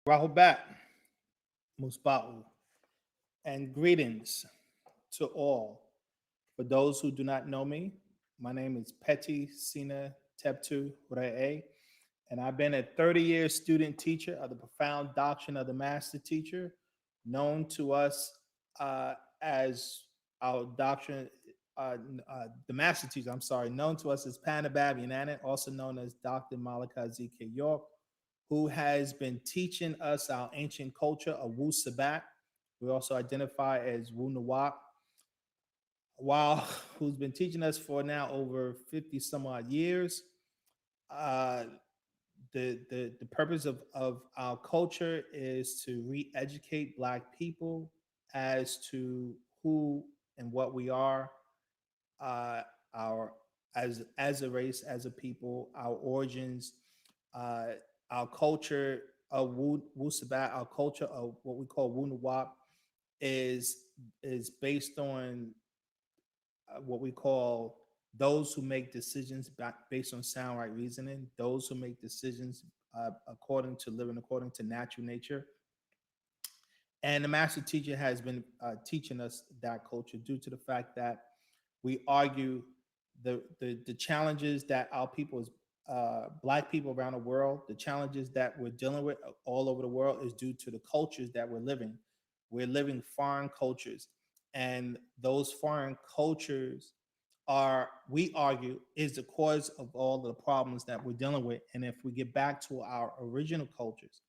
Rahubat, Musba'u, and greetings to all. For those who do not know me, my name is Peti Sina Teptu Re'e, and I've been a 30-year student teacher of the profound doctrine of the master teacher, known to us as our doctrine, the master teacher, I'm sorry, known to us as Panabab Yananet, also known as Dr. Malika Z.K. York, who has been teaching us our ancient culture of Wu-Sabat. We also identify as Wu-Nawab, while who's been teaching us for now over 50 some odd years. Uh, the purpose of our culture is to re-educate Black people as to who and what we are, uh, our as a race, as a people, our origins, uh, our culture of Wu Sabat, our culture of what we call Wu Nawab is based on what we call those who make decisions based on sound right reasoning, those who make decisions according to living according to natural nature. And the master teacher has been teaching us that culture due to the fact that we argue the challenges that our people, Black people around the world, the challenges that we're dealing with all over the world is due to the cultures that we're living. We're living foreign cultures, and those foreign cultures are, we argue, is the cause of all the problems that we're dealing with. And if we get back to our original cultures,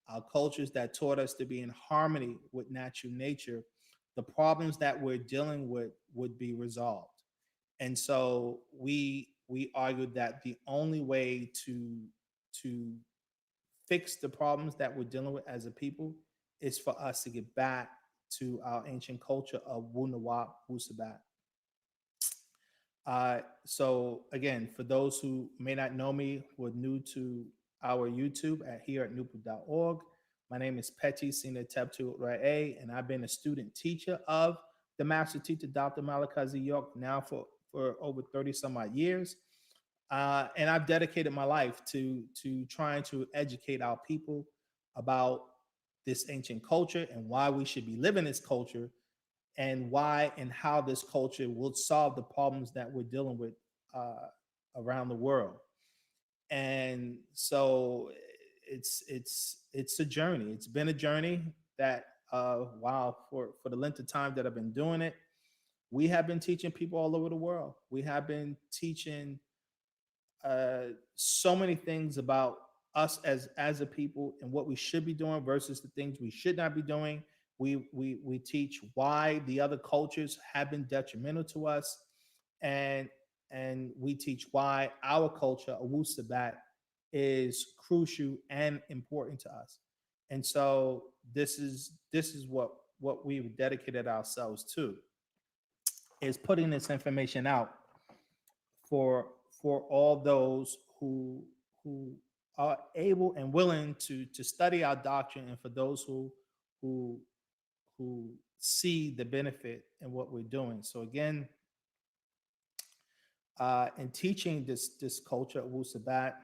our cultures that taught us to be in harmony with natural nature, the problems that we're dealing with would be resolved. And so we argued that the only way to fix the problems that we're dealing with as a people is for us to get back to our ancient culture of Wu Nawab, Wu Sabat. So again, for those who may not know me, who are new to our YouTube at here at NoopooH, my name is Peti Sina Teptu Ra'e, and I've been a student teacher of the master teacher, Dr. Malakazi York, now for over 30 some odd years. And I've dedicated my life to trying to educate our people about this ancient culture and why we should be living this culture, and why and how this culture will solve the problems that we're dealing with uh, around the world. And so it's a journey. It's been a journey that wow, for the length of time that I've been doing it, we have been teaching people all over the world. We have been teaching so many things about us as a people and what we should be doing versus the things we should not be doing. We teach why the other cultures have been detrimental to us, and we teach why our culture, Wu Sabat, is crucial and important to us. And so this is what we've dedicated ourselves to, is putting this information out for all those who are able and willing to study our doctrine, and for those who who see the benefit in what we're doing. So again, in teaching this culture of Wu Sabat,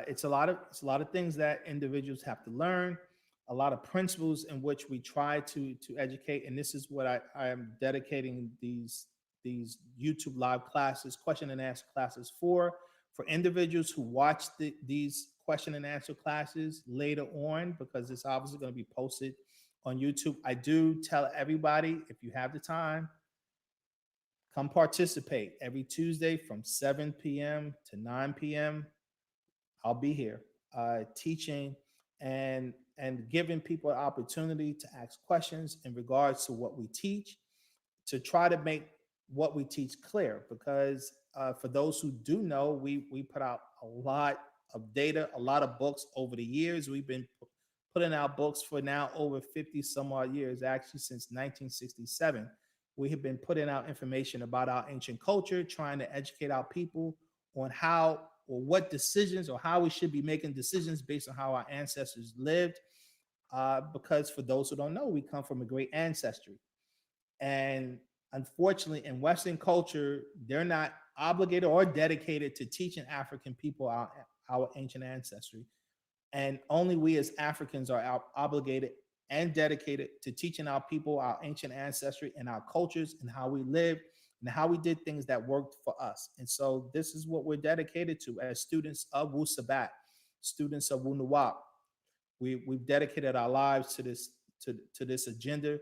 it's a lot of things that individuals have to learn, a lot of principles in which we try to educate, and this is what I am dedicating these YouTube live classes, question and answer classes for individuals who watch these question and answer classes later on, because it's obviously going to be posted on YouTube. I do tell everybody, if you have the time, come participate every Tuesday from 7 p.m. to 9 p.m. I'll be here teaching and giving people an opportunity to ask questions in regards to what we teach, to try to make what we teach clear. Because for those who do know, we put out a lot of data, a lot of books over the years. We've been putting out books for now over 50 some odd years, actually since 1967. We have been putting out information about our ancient culture, trying to educate our people on how or what decisions or how we should be making decisions based on how our ancestors lived. Because for those who don't know, we come from a great ancestry. And unfortunately, in Western culture, they're not obligated or dedicated to teaching African people our ancient ancestry. And only we as Africans are obligated and dedicated to teaching our people our ancient ancestry and our cultures and how we live and how we did things that worked for us. And so this is what we're dedicated to as students of Wu-Sabat, students of Wu-Nawab. We've dedicated our lives to this agenda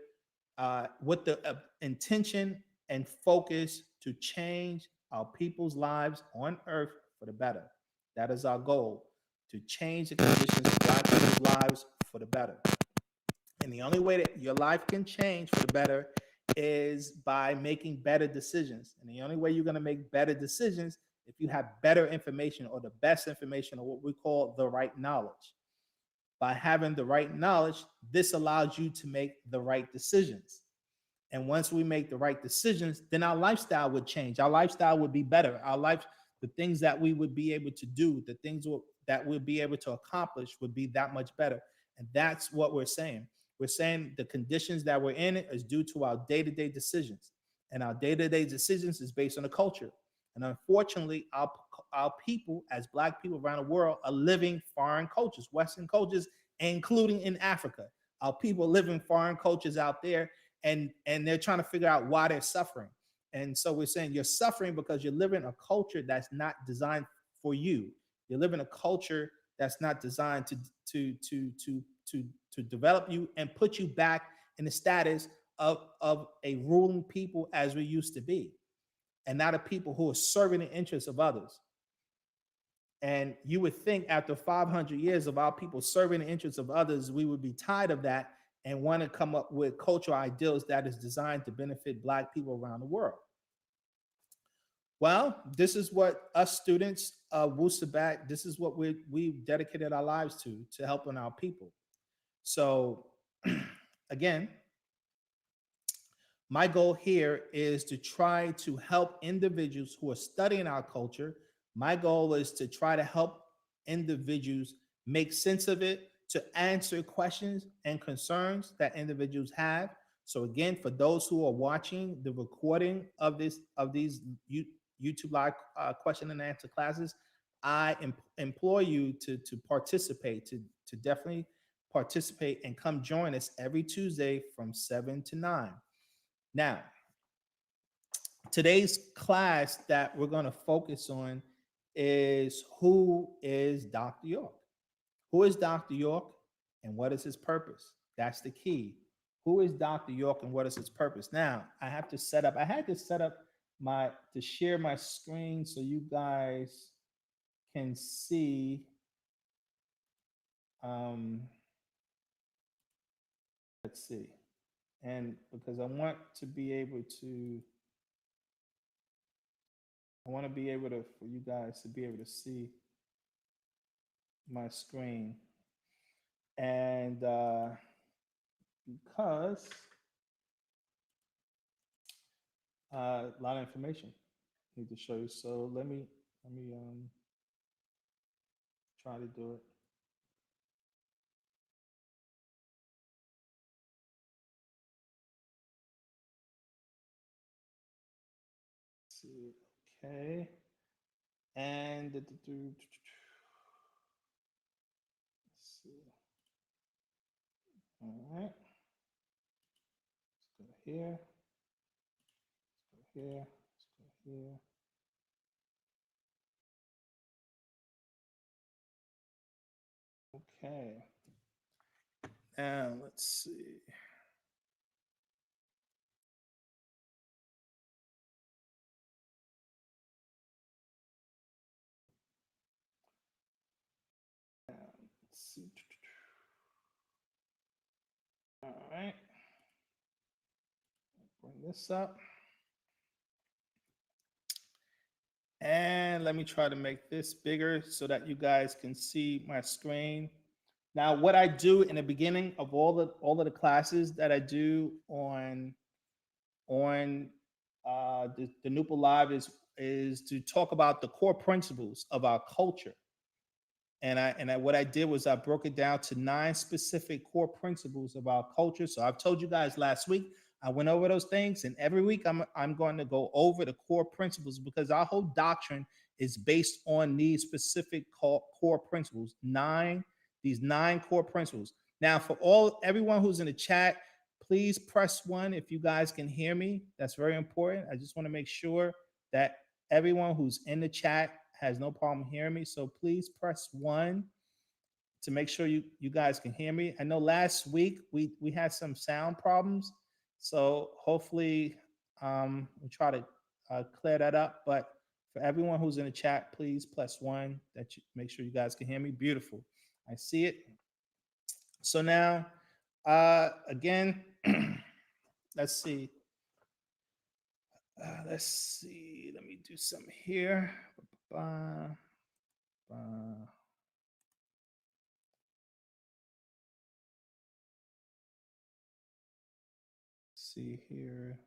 with the intention and focus to change our people's lives on earth for the better. That is our goal, to change the conditions of Black people's lives for the better. And the only way that your life can change for the better is by making better decisions. And the only way you're going to make better decisions if you have better information, or the best information, or what we call the right knowledge. By having the right knowledge, this allows you to make the right decisions. And once we make the right decisions, then our lifestyle would change. Our lifestyle would be better. Our life, the things that we would be able to do, the things that we'll be able to accomplish would be that much better. And that's what we're saying. We're saying the conditions that we're in is due to our day-to-day decisions. And our day-to-day decisions is based on the culture. And unfortunately, our people, as Black people around the world, are living foreign cultures, Western cultures, including in Africa. Our people live in foreign cultures out there, and they're trying to figure out why they're suffering. And so we're saying you're suffering because you're living a culture that's not designed for you. You're living a culture that's not designed to develop you and put you back in the status of a ruling people as we used to be, and not a people who are serving the interests of others. And you would think after 500 years of our people serving the interests of others, we would be tired of that and want to come up with cultural ideals that is designed to benefit Black people around the world. Well, this is what us students of Wu-Sabat, this is what we've dedicated our lives to helping our people. So again, my goal here is to try to help individuals who are studying our culture. My goal is to try to help individuals make sense of it, to answer questions and concerns that individuals have. So again, for those who are watching the recording of these YouTube live question and answer classes, I implore you to participate, to definitely participate and come join us every Tuesday from 7 to 9. Now, today's class that we're going to focus on is, who is Dr. York? Who is Dr. York and what is his purpose? That's the key. Who is Dr. York and what is his purpose? Now, I had to set up to share my screen so you guys can see. Let's see. And because I want to be able to, for you guys to be able to see my screen. And because a lot of information I need to show you. So let me try to do it. Let's see, okay. And let's see. All right. Let's go here. Let's go here. Let's go here. Okay. Now let's see. Let's see. All right. Bring this up. And let me try to make this bigger so that you guys can see my screen. Now, what I do in the beginning of all of the classes that I do on the NoopooH Live is to talk about the core principles of our culture. And what I did was I broke it down to 9 specific core principles of our culture. So I've told you guys last week, I went over those things, and every week I'm going to go over the core principles, because our whole doctrine is based on these specific core principles, 9 These 9 core principles. Now, for everyone who's in the chat, please press 1 if you guys can hear me. That's very important. I just want to make sure that everyone who's in the chat has no problem hearing me. So please press 1 to make sure you guys can hear me. I know last week we had some sound problems, so hopefully we'll try to clear that up. But for everyone who's in the chat, please press 1 that you make sure you guys can hear me. Beautiful. I see it. So now, again, let's see. Let's see. Let me do something here. See here.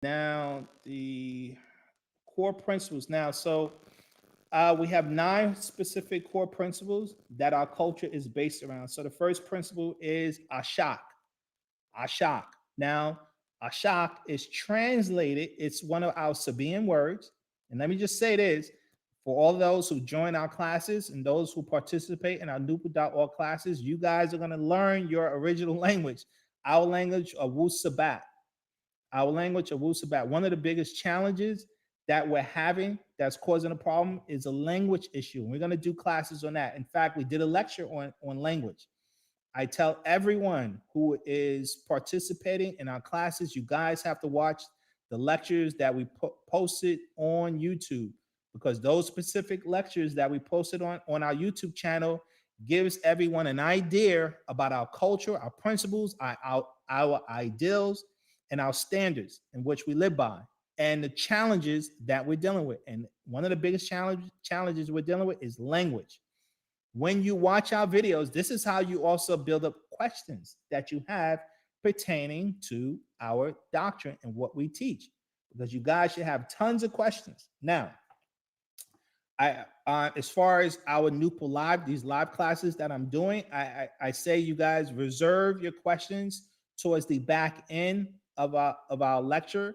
Now the core principles. Now, so we have 9 specific core principles that our culture is based around. So the first principle is Ashak. Ashak. Now, Ashak is translated, it's one of our Sabaean words. And let me just say this, for all those who join our classes and those who participate in our NoopooH classes, you guys are going to learn your original language, our language of Wu-Sabat. Our language of Wu-Sabat. One of the biggest challenges that we're having that's causing a problem is a language issue. We're going to do classes on that. In fact, we did a lecture on language. I tell everyone who is participating in our classes, you guys have to watch the lectures that we posted on YouTube, because those specific lectures that we posted on our YouTube channel gives everyone an idea about our culture, our principles, our ideals, and our standards in which we live by, and the challenges that we're dealing with. And one of the biggest challenges we're dealing with is language. When you watch our videos, this is how you also build up questions that you have pertaining to our doctrine and what we teach, because you guys should have tons of questions. Now, as far as our NoopooH Live, these live classes that I'm doing, I say you guys reserve your questions towards the back end of our lecture,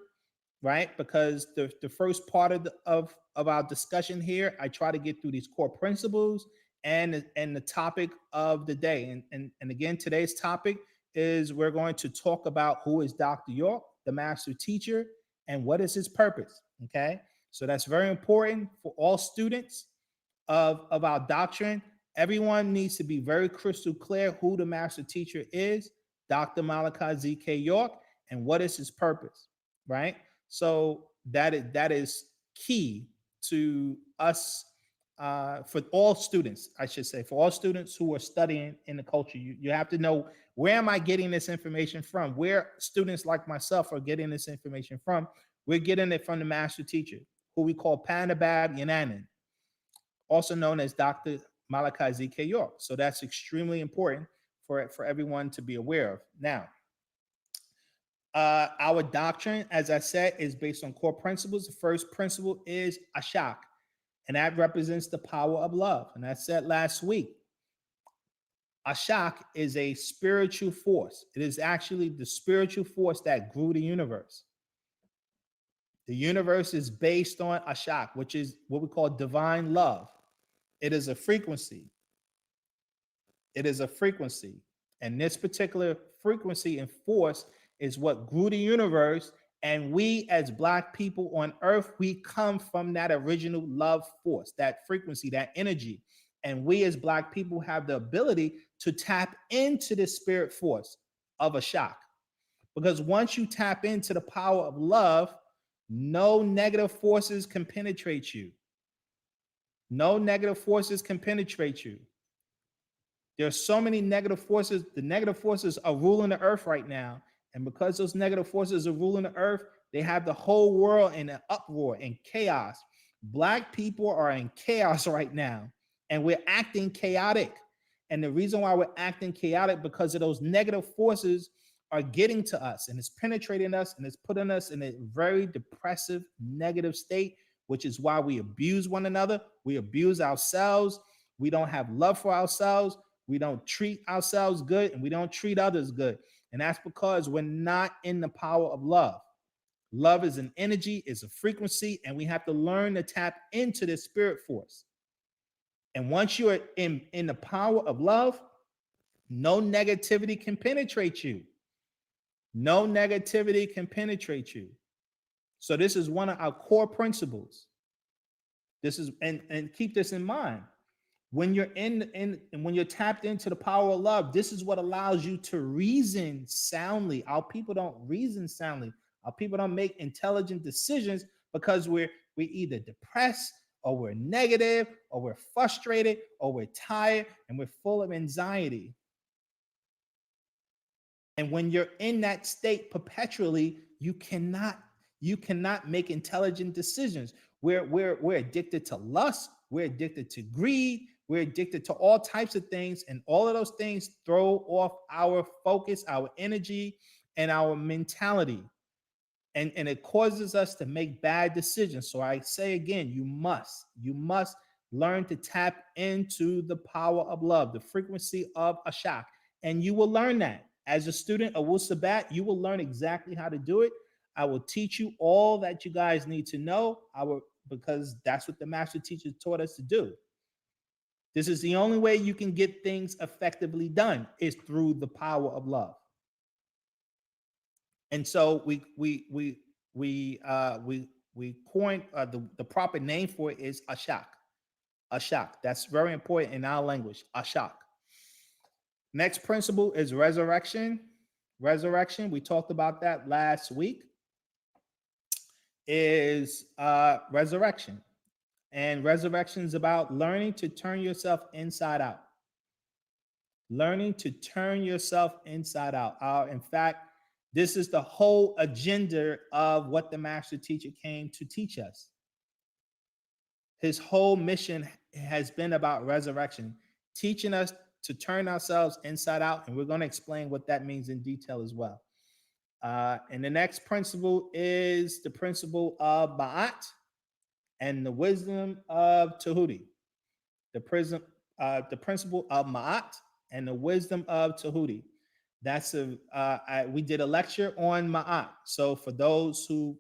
right? Because the first part of our discussion here, I try to get through these core principles and the topic of the day. And again, today's topic is we're going to talk about who is Dr. York, the master teacher, and what is his purpose, okay? So that's very important for all students of our doctrine. Everyone needs to be very crystal clear who the master teacher is, Dr. Malachi Z.K. York, and what is his purpose, right? So that is key to us, for all students, I should say, for all students who are studying in the culture. You have to know, where am I getting this information from? Where students like myself are getting this information from? We're getting it from the master teacher, who we call Panabab Yananan, also known as Dr. Malachi Z.K. York. So that's extremely important for everyone to be aware of. Now, our doctrine, as I said, is based on core principles. The first principle is Ashak, and that represents the power of love. And I said last week, Ashak is a spiritual force. It is actually the spiritual force that grew the universe. The universe is based on Ashak, which is what we call divine love. It is a frequency. It is a frequency. And this particular frequency and force is what grew the universe. And we, as Black people on earth, we come from that original love force, that frequency, that energy. And we, as Black people, have the ability to tap into the spirit force of Ashak. Because once you tap into the power of love, no negative forces can penetrate you. No negative forces can penetrate you. There's so many negative forces. The negative forces are ruling the earth right now. And because those negative forces are ruling the earth, they have the whole world in an uproar and chaos. Black people are in chaos right now, and we're acting chaotic. And the reason why we're acting chaotic, because of those negative forces are getting to us, and it's penetrating us, and it's putting us in a very depressive, negative state, which is why we abuse one another. We abuse ourselves. We don't have love for ourselves. We don't treat ourselves good, and we don't treat others good. And that's because we're not in the power of love. Love is an energy, it's a frequency, and we have to learn to tap into the spirit force. And once you are in the power of love, no negativity can penetrate you. No negativity can penetrate you. So this is one of our core principles. This is, and keep this in mind. When you're when you're tapped into the power of love, this is what allows you to reason soundly. Our people don't reason soundly. Our people don't make intelligent decisions because we're either depressed, or we're negative, or we're frustrated, or we're tired, and we're full of anxiety. And when you're in that state perpetually, you cannot make intelligent decisions. We're addicted to lust, we're addicted to greed, we're addicted to all types of things, and all of those things throw off our focus, our energy, and our mentality. And it causes us to make bad decisions. So I say again, you must learn to tap into the power of love, the frequency of Ashak. And you will learn that. As a student of Wu-Sabat, you will learn exactly how to do it. I will teach you all that you guys need to know. Because that's what the master teacher taught us to do. This is the only way you can get things effectively done, is through the power of love. And so we coined the proper name for it is Ashak. Ashak. That's very important in our language. Ashak. Next principle is resurrection. Resurrection. We talked about that last week. Is resurrection. And resurrection is about learning to turn yourself inside out. Learning to turn yourself inside out. In fact, this is the whole agenda of what the master teacher came to teach us. His whole mission has been about resurrection, teaching us to turn ourselves inside out. And we're going to explain what that means in detail as well. And the next principle is the principle of Ma'at and the wisdom of Tahuti. The principle of Ma'at and the wisdom of Tahuti. That's we did a lecture on Ma'at. So for those who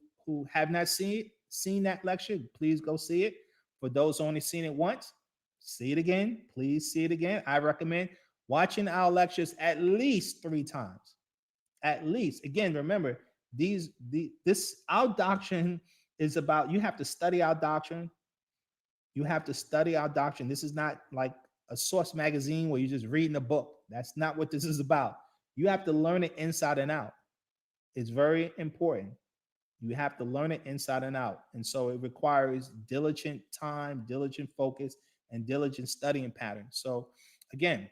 have not seen that lecture, please go see it. For those who only seen it once, see it again. Please see it again. I recommend watching our lectures at least 3 times. At least. Again, remember, our doctrine is about, you have to study our doctrine. You have to study our doctrine. This is not like a source magazine where you're just reading a book. That's not what this is about. You have to learn it inside and out. It's very important. You have to learn it inside and out. And so it requires diligent time, diligent focus, and diligent studying pattern. So again,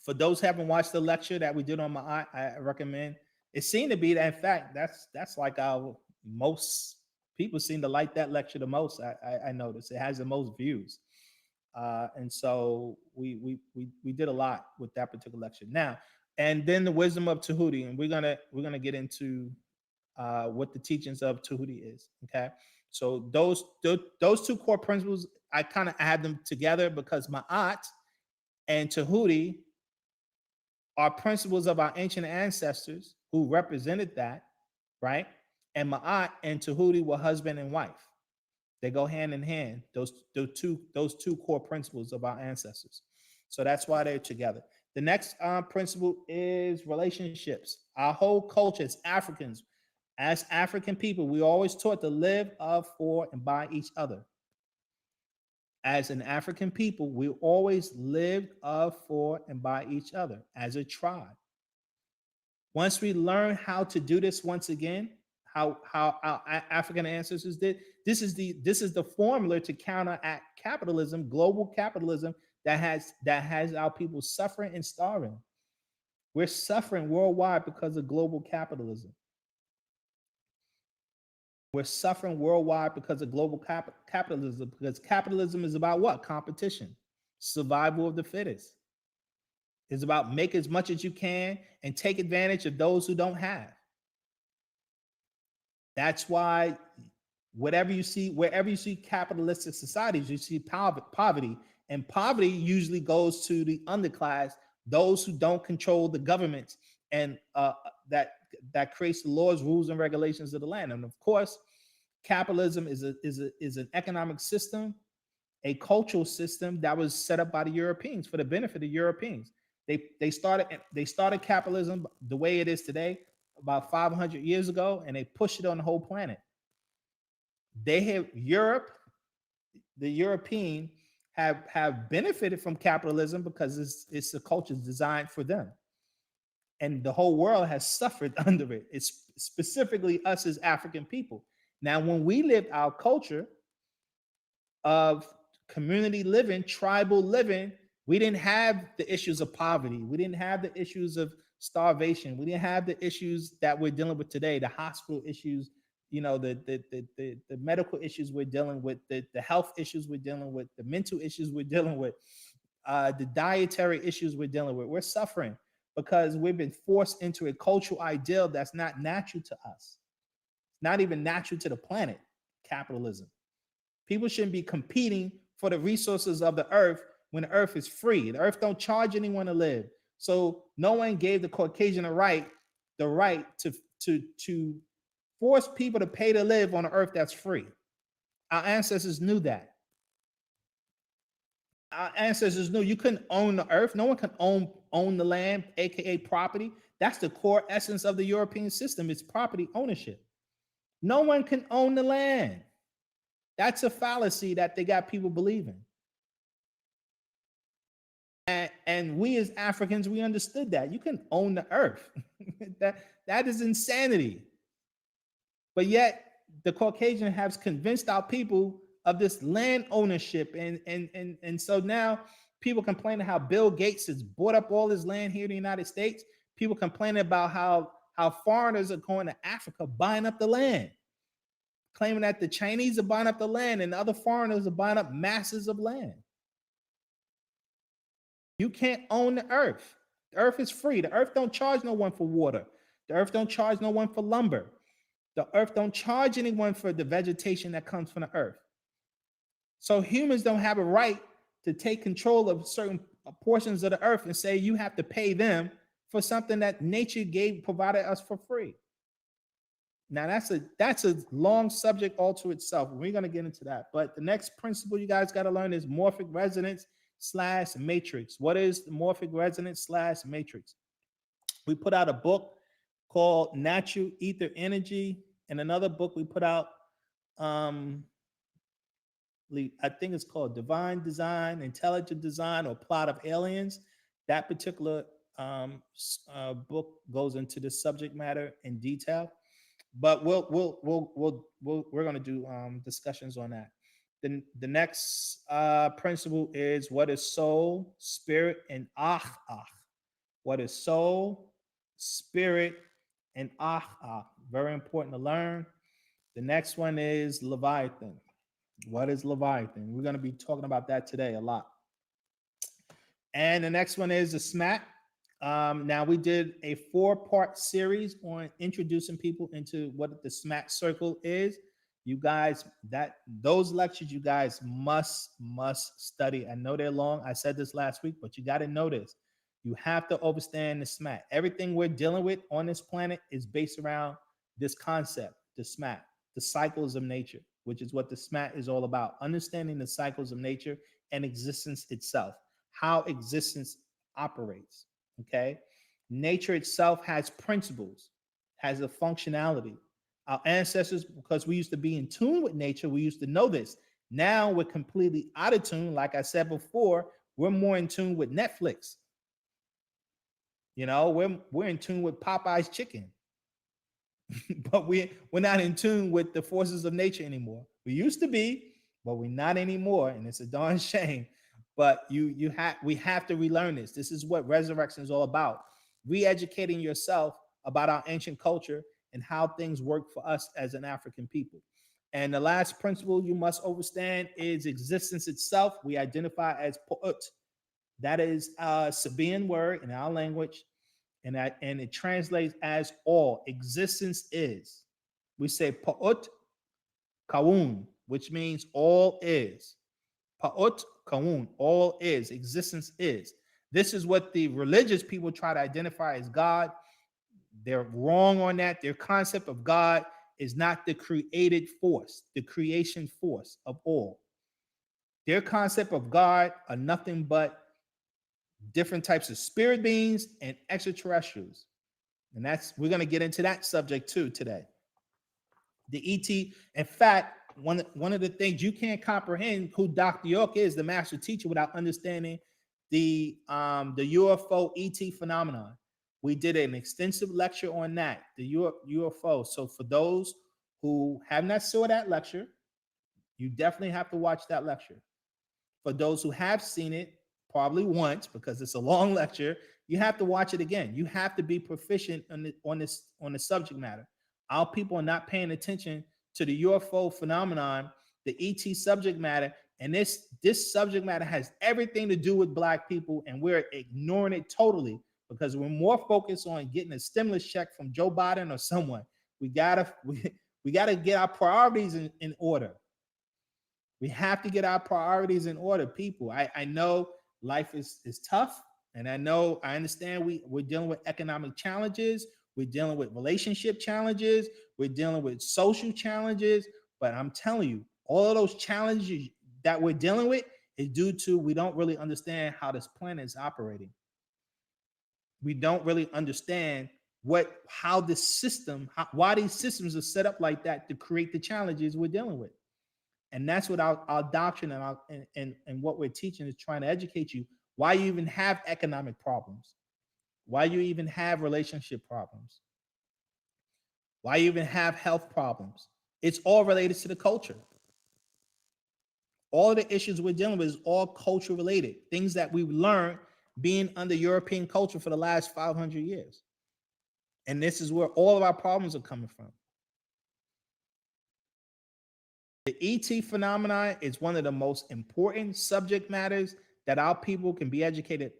for those who haven't watched the lecture that we did on Ma'at, I recommend. It seemed to be that, in fact, that's like our most people seem to like that lecture the most. I noticed it has the most views. And so we did a lot with that particular lecture. Now, and then the wisdom of Tahuti, and we're gonna get into what the teachings of Tahuti is. Okay, so those 2 core principles, I kind of add them together because Ma'at and Tahuti are principles of our ancient ancestors who represented that, right? And Ma'at and Tahuti were husband and wife. They go hand in hand. Those two core principles of our ancestors. So that's why they're together. The next principle is relationships. Our whole culture as Africans, as African people, we always taught to live of, for, and by each other. As an African people, we always lived of, for, and by each other as a tribe. Once we learn how to do this once again, how our African ancestors did, this is the formula to counteract capitalism, global capitalism that has our people suffering and starving. We're suffering worldwide because of global capitalism. We're suffering worldwide because of global capitalism, because capitalism is about what? Competition, survival of the fittest. It's about make as much as you can and take advantage of those who don't have. That's why wherever you see capitalistic societies, you see poverty. And poverty usually goes to the underclass, those who don't control the government and that creates the laws, rules, and regulations of the land. And of course, capitalism is an economic system a cultural system that was set up by the Europeans for the benefit of Europeans. They started capitalism the way it is today about 500 years ago, and they pushed it on the whole planet. They have Europe, the European have benefited from capitalism because it's a culture designed for them, and the whole world has suffered under it. It's specifically us as African people. Now, when we lived our culture of community living, tribal living, we didn't have the issues of poverty. We didn't have the issues of starvation. We didn't have the issues that we're dealing with today, the hospital issues, the medical issues we're dealing with, the health issues we're dealing with, the mental issues we're dealing with, the dietary issues we're dealing with. We're suffering because we've been forced into a cultural ideal that's not natural to us, not even natural to the planet, capitalism. People shouldn't be competing for the resources of the earth when the earth is free. The earth don't charge anyone to live. So no one gave the Caucasian the right to force people to pay to live on an earth that's free. Our ancestors knew that. Our ancestors knew you couldn't own the earth. No one can own the land, aka property. That's the core essence of the European system. It's property ownership. No one can own the land. That's a fallacy that they got people believing. And we as Africans, we understood that. You can own the earth. that is insanity. But yet, the Caucasian has convinced our people of this land ownership. And so now people complaining how Bill Gates has bought up all his land here in the United States. People complaining about how foreigners are going to Africa buying up the land, claiming that the Chinese are buying up the land and other foreigners are buying up masses of land. You can't own the earth. The earth is free. The earth don't charge no one for water. The earth don't charge no one for lumber. The earth don't charge anyone for the vegetation that comes from the earth. So humans don't have a right to take control of certain portions of the earth and say you have to pay them for something that nature provided us for free. Now that's a long subject all to itself. We're going to get into that. But the next principle you guys got to learn is morphic resonance / matrix. What is the morphic resonance / matrix? We put out a book called Natural Ether Energy, and another book we put out, I think it's called Divine Design, Intelligent Design, or Plot of Aliens. That particular book goes into the subject matter in detail, but we're going to do discussions on that. The next principle is what is soul, spirit, and ach. What is soul, spirit, and ach. Very important to learn. The next one is Leviathan. What is Leviathan? We're going to be talking about that today a lot. And the next one is the SMAT. Now we did a 4-part series on introducing people into what the SMAT circle is. You guys, those lectures you guys must study. I know they're long. I said this last week, but you got to know this. You have to understand the SMAT. Everything we're dealing with on this planet is based around this concept, the SMAT, the cycles of nature, which is what the SMAT is all about. Understanding the cycles of nature and existence itself, how existence operates, okay? Nature itself has principles, has a functionality. Our ancestors, because we used to be in tune with nature, we used to know this. Now we're completely out of tune. Like I said before, we're more in tune with Netflix. You know, we're in tune with Popeye's chicken. But we're not in tune with the forces of nature anymore. We used to be, but we're not anymore, and it's a darn shame. But we have to relearn this. This is what resurrection is all about. Re-educating yourself about our ancient culture and how things work for us as an African people. And the last principle you must understand is existence itself. We identify as Pa'ut. That is a Sabaean word in our language, and it translates as all. Existence is. We say Pa'ut Kawun, which means all is. Pa'ut Kawun, all is. Existence is. This is what the religious people try to identify as God. They're wrong on that. Their concept of God is not the created force, the creation force of all. Their concept of God are nothing but different types of spirit beings and extraterrestrials. And we're going to get into that subject too today. The ET, in fact, one of the things you can't comprehend who Dr. York is, the master teacher, without understanding the UFO ET phenomenon. We did an extensive lecture on that, the UFO. So for those who have not saw that lecture, you definitely have to watch that lecture. For those who have seen it, probably once, because it's a long lecture, you have to watch it again. You have to be proficient on the subject matter. Our people are not paying attention to the UFO phenomenon, the ET subject matter, and this subject matter has everything to do with Black people, and we're ignoring it totally because we're more focused on getting a stimulus check from Joe Biden or someone. We gotta get our priorities in order. We have to get our priorities in order, people. I know life is tough, and I understand we're dealing with economic challenges, we're dealing with relationship challenges, we're dealing with social challenges, but I'm telling you, all of those challenges that we're dealing with is due to we don't really understand how this planet is operating. We don't really understand how this system, why these systems are set up like that to create the challenges we're dealing with. And that's what our doctrine and what we're teaching is trying to educate you. Why you even have economic problems, why you even have relationship problems, why you even have health problems. It's all related to the culture. All of the issues we're dealing with is all culture related, things that we've learned being under European culture for the last 500 years. And this is where all of our problems are coming from. The ET phenomenon is one of the most important subject matters that our people can be educated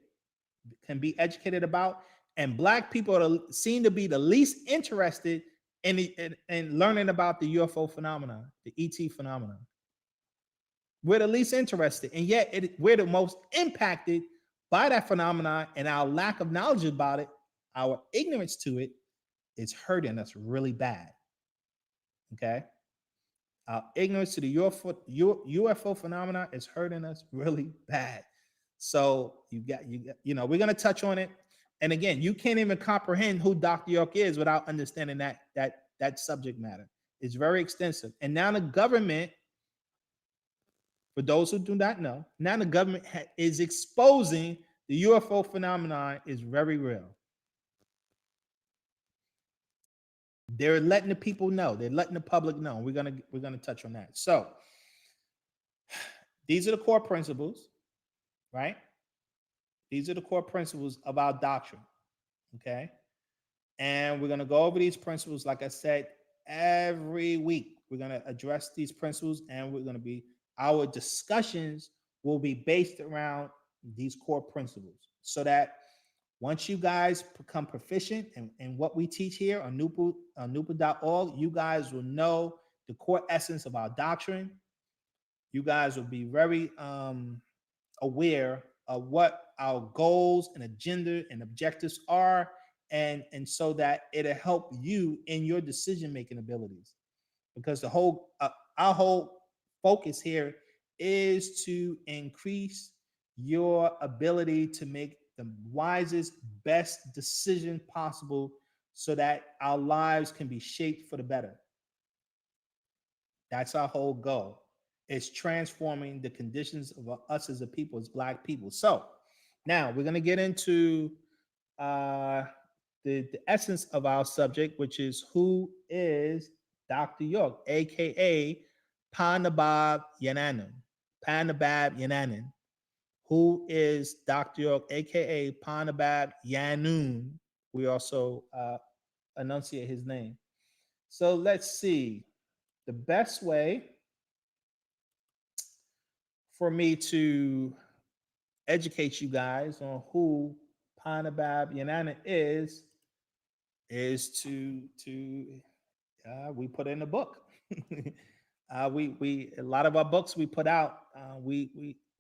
about, and Black people seem to be the least interested in learning about the UFO phenomenon, the ET phenomenon. We're the least interested, and yet we're the most impacted by that phenomenon, and our lack of knowledge about it, our ignorance to it, is hurting us really bad. Okay? Our ignorance to the UFO phenomena is hurting us really bad. So we're gonna touch on it. And again, you can't even comprehend who Dr. York is without understanding that subject matter. It's very extensive. And now the government, for those who do not know, now the government is exposing the UFO phenomenon is very real. They're letting the people know. They're letting the public know. We're gonna touch on that. So these are the core principles, right? These are the core principles of our doctrine. Okay. And we're gonna go over these principles, like I said, every week. We're gonna address these principles, and our discussions will be based around these core principles, so that once you guys become proficient in what we teach here on NoopooH.org, you guys will know the core essence of our doctrine. You guys will be very aware of what our goals and agenda and objectives are, and so that it'll help you in your decision-making abilities. Because our whole focus here is to increase your ability to make the wisest, best decision possible, so that our lives can be shaped for the better. That's our whole goal. It's transforming the conditions of us as a people, as Black people. So now we're going to get into the essence of our subject, which is who is Dr. York, aka Panabab Yananum. Panabab Yananum. Who is Dr. York, aka Panabab Yanun? We also enunciate his name. So let's see. The best way for me to educate you guys on who Panabab Yanana is to we put in a book. We a lot of our books we put out.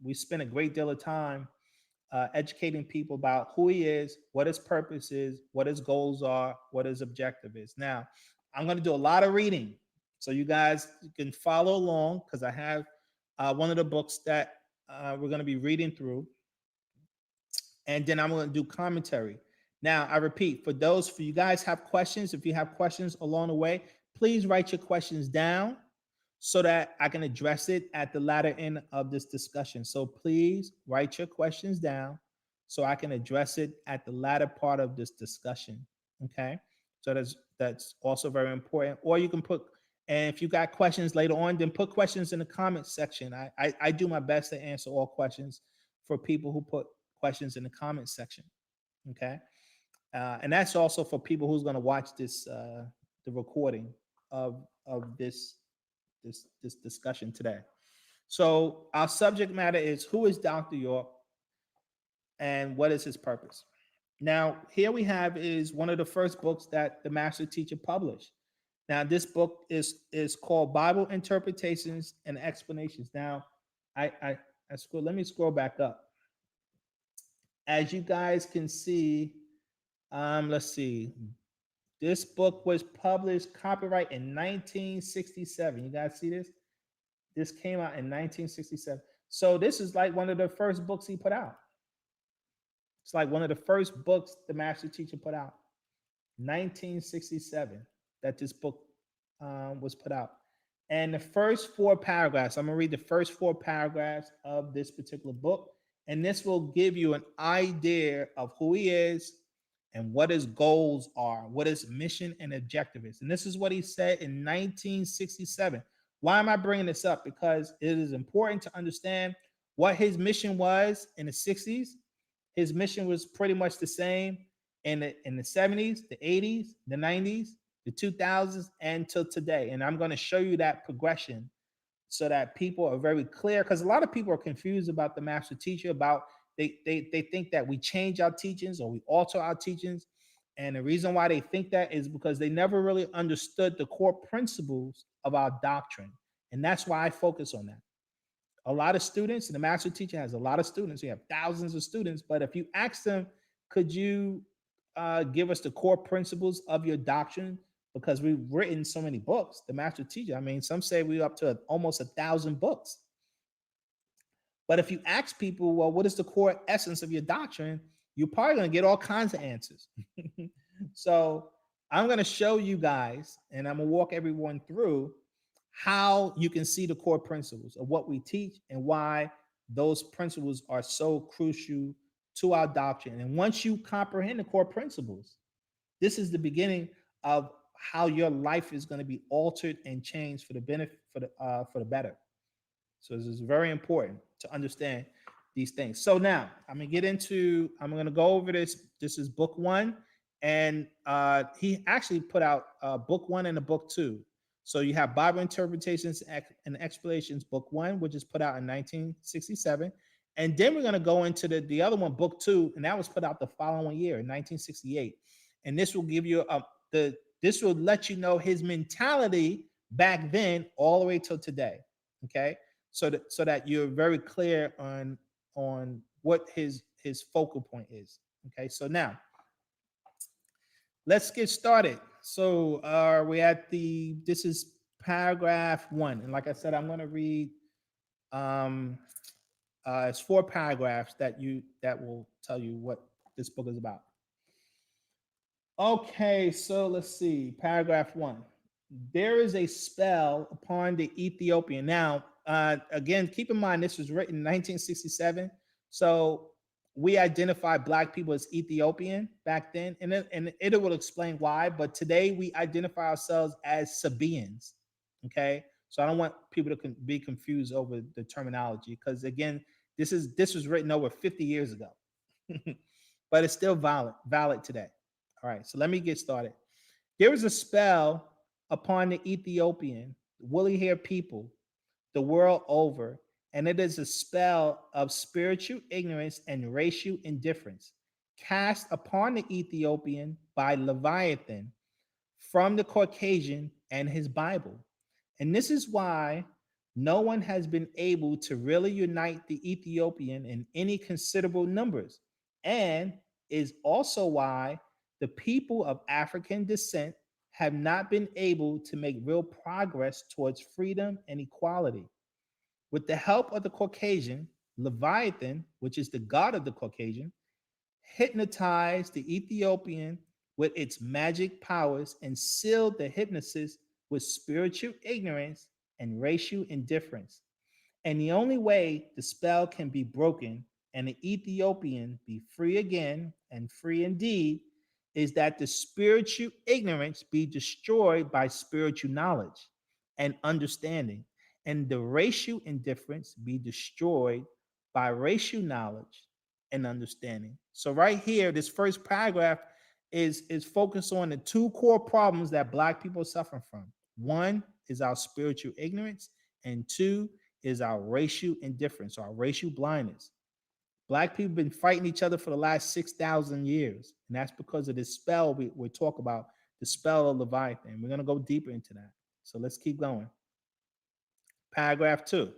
We spend a great deal of time educating people about who he is, what his purpose is, what his goals are, what his objective is. Now, I'm going to do a lot of reading, so you guys can follow along, because I have one of the books that we're going to be reading through, and then I'm going to do commentary. Now, I repeat, for you guys have questions, if you have questions along the way, please write your questions down so that I can address it at the latter end of this discussion. So please write your questions down so I can address it at the latter part of this discussion. Okay. So that's also very important. Or you can put, and if you got questions later on, then put questions in the comments section. I do my best to answer all questions for people who put questions in the comments section. Okay. And that's also for people who's going to watch this, the recording of this discussion today. So our subject matter is, who is Dr. York and what is his purpose? Now, here we have is one of the first books that the master teacher published. Now, this book is called Bible Interpretations and Explanations. Now, let me scroll back up. As you guys can see, let's see. This book was published, copyright in 1967. You guys see this? This came out in 1967. So this is like one of the first books he put out. It's like one of the first books the master teacher put out. 1967 that this book was put out. And the first 4 paragraphs, I'm going to read the first 4 paragraphs of this particular book. And this will give you an idea of who he is and what his goals are, what his mission and objective is. And this is what he said in 1967. Why am I bringing this up? Because it is important to understand what his mission was in the 60s. His mission was pretty much the same in the 70s, the 80s, the 90s, the 2000s, and till today. And I'm going to show you that progression so that people are very clear, because a lot of people are confused about the master teacher, about they think that we change our teachings or we alter our teachings. And the reason why they think that is because they never really understood the core principles of our doctrine. And that's why I focus on that. A lot of students, and the master teacher has a lot of students. We have thousands of students. But if you ask them, could you give us the core principles of your doctrine? Because we've written so many books, the master teacher, I mean, some say we're up to almost 1,000 books. But if you ask people, well, what is the core essence of your doctrine? You're probably going to get all kinds of answers. So I'm going to show you guys, and I'm going to walk everyone through how you can see the core principles of what we teach and why those principles are so crucial to our doctrine. And once you comprehend the core principles, this is the beginning of how your life is going to be altered and changed for the benefit, for the better. So this is very important to understand these things. So now I'm going to go over this. This is book 1. And he actually put out book 1 and a book 2. So you have Bible Interpretations and Explanations, book 1, which is put out in 1967. And then we're going to go into the other one, book 2, and that was put out the following year in 1968. And this will give you this will let you know his mentality back then all the way till today. Okay, so that you're very clear on what his focal point is. Okay, so now let's get started. So this is paragraph 1, and like I said, I'm going to read. It's 4 paragraphs that will tell you what this book is about. Okay, so let's see. Paragraph 1. There is a spell upon the Ethiopian. Now, again, keep in mind this was written in 1967. So we identify Black people as Ethiopian back then, and it will explain why. But today we identify ourselves as Sabaeans. Okay, so I don't want people to be confused over the terminology, because again, this was written over 50 years ago, but it's still valid today. All right, so let me get started. There is a spell upon the Ethiopian, woolly-haired people, the world over, and it is a spell of spiritual ignorance and racial indifference cast upon the Ethiopian by Leviathan from the Caucasian and his Bible. And this is why no one has been able to really unite the Ethiopian in any considerable numbers, and is also why the people of African descent have not been able to make real progress towards freedom and equality. With the help of the Caucasian, Leviathan, which is the god of the Caucasian, hypnotized the Ethiopian with its magic powers and sealed the hypnosis with spiritual ignorance and racial indifference. And the only way the spell can be broken and the Ethiopian be free again and free indeed is that the spiritual ignorance be destroyed by spiritual knowledge and understanding, and the racial indifference be destroyed by racial knowledge and understanding. So right here, this first paragraph is focused on the two core problems that Black people suffer from. One is our spiritual ignorance, and two is our racial indifference, our racial blindness. Black people have been fighting each other for the last 6,000 years. And that's because of this spell we talk about, the spell of Leviathan. We're going to go deeper into that. So let's keep going. Paragraph 2.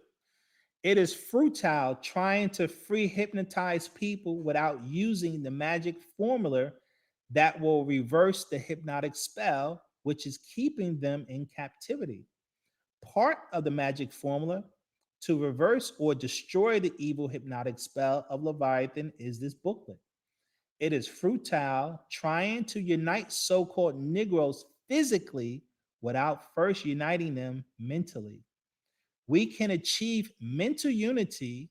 It is futile trying to free hypnotize people without using the magic formula that will reverse the hypnotic spell, which is keeping them in captivity. Part of the magic formula to reverse or destroy the evil hypnotic spell of Leviathan is this booklet. It is futile trying to unite so called Negroes physically without first uniting them mentally. We can achieve mental unity.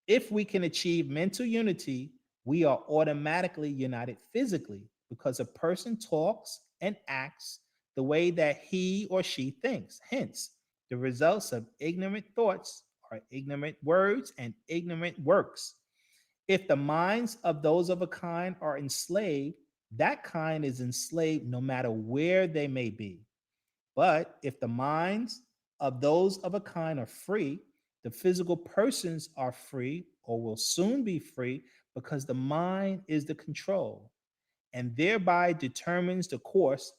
If we can achieve mental unity, we are automatically united physically because a person talks and acts the way that he or she thinks. Hence, the results of ignorant thoughts are ignorant words and ignorant works. If the minds of those of a kind are enslaved, that kind is enslaved no matter where they may be. But if the minds of those of a kind are free, the physical persons are free or will soon be free because the mind is the control and thereby determines the course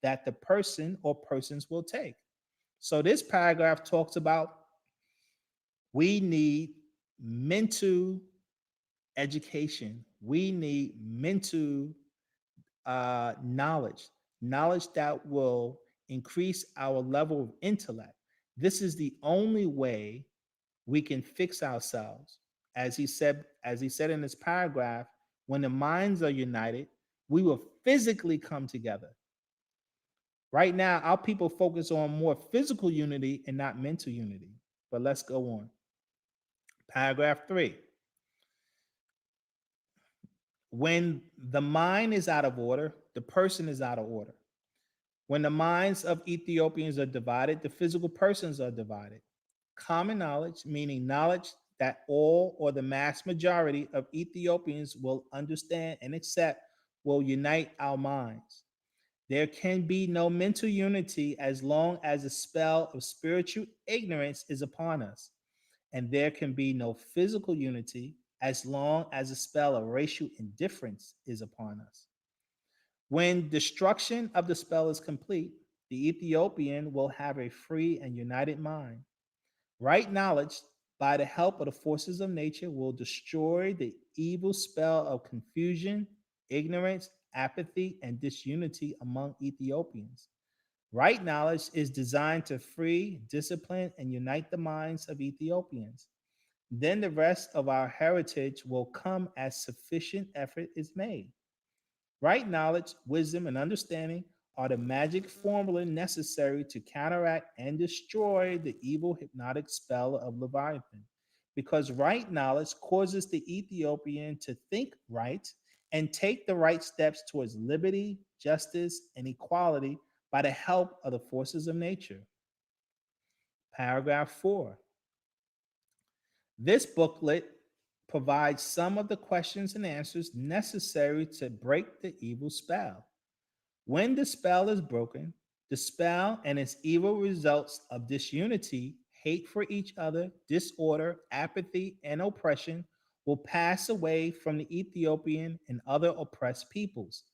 that the person or persons will take. So this paragraph talks about we need mental education. We need mental knowledge that will increase our level of intellect. This is the only way we can fix ourselves. As he said in this paragraph, when the minds are united, we will physically come together. Right now, our people focus on more physical unity and not mental unity. But let's go on. Paragraph 3. When the mind is out of order, the person is out of order. When the minds of Ethiopians are divided, the physical persons are divided. Common knowledge, meaning knowledge that all or the mass majority of Ethiopians will understand and accept, will unite our minds. There can be no mental unity as long as a spell of spiritual ignorance is upon us. And there can be no physical unity as long as a spell of racial indifference is upon us. When destruction of the spell is complete, the Ethiopian will have a free and united mind. Right knowledge, by the help of the forces of nature, will destroy the evil spell of confusion, ignorance, apathy, and disunity among Ethiopians. Right knowledge is designed to free, discipline, and unite the minds of Ethiopians. Then the rest of our heritage will come as sufficient effort is made. Right knowledge, wisdom, and understanding are the magic formula necessary to counteract and destroy the evil hypnotic spell of Leviathan. Because right knowledge causes the Ethiopian to think right and take the right steps towards liberty, justice, and equality by the help of the forces of nature. Paragraph 4. This booklet provides some of the questions and answers necessary to break the evil spell. When the spell is broken, the spell and its evil results of disunity, hate for each other, disorder, apathy, and oppression will pass away from the Ethiopian and other oppressed peoples.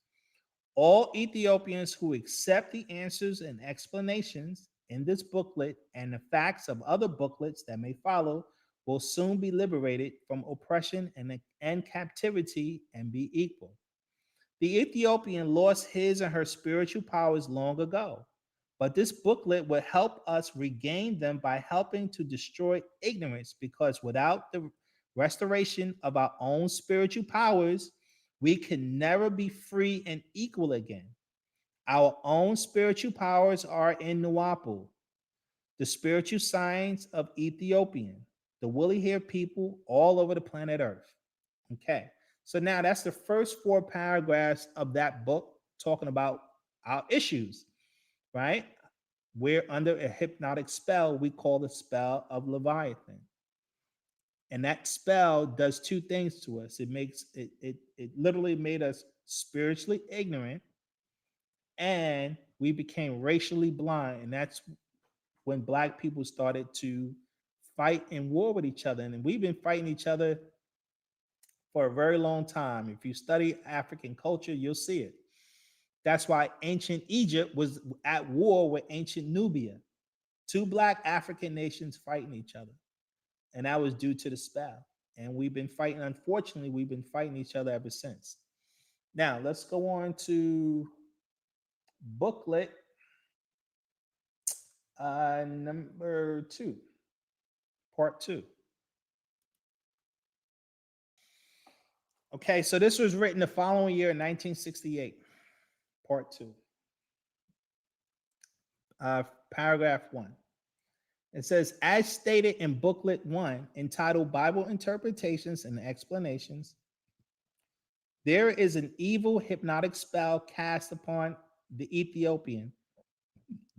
All Ethiopians who accept the answers and explanations in this booklet and the facts of other booklets that may follow will soon be liberated from oppression and captivity and be equal. The Ethiopian lost his and her spiritual powers long ago, But this booklet will help us regain them by helping to destroy ignorance, because without the restoration of our own spiritual powers, we can never be free and equal again. Our own spiritual powers are in NoopooH, the spiritual science of Ethiopian, the woolly haired people all over the planet Earth. Okay, so now that's the first 4 paragraphs of that book talking about our issues, right? We're under a hypnotic spell we call the spell of Leviathan. And that spell does 2 things to us. It literally made us spiritually ignorant, and we became racially blind. And that's when Black people started to fight in war with each other. And we've been fighting each other for a very long time. If you study African culture, you'll see it. That's why ancient Egypt was at war with ancient Nubia. 2 Black African nations fighting each other. And that was due to the spell. And we've been fighting, unfortunately, we've been fighting each other ever since. Now, let's go on to booklet number 2, part 2. Okay, so this was written the following year in 1968, part 2. Paragraph 1. It says, as stated in booklet 1, entitled Bible Interpretations and Explanations, there is an evil hypnotic spell cast upon the Ethiopian,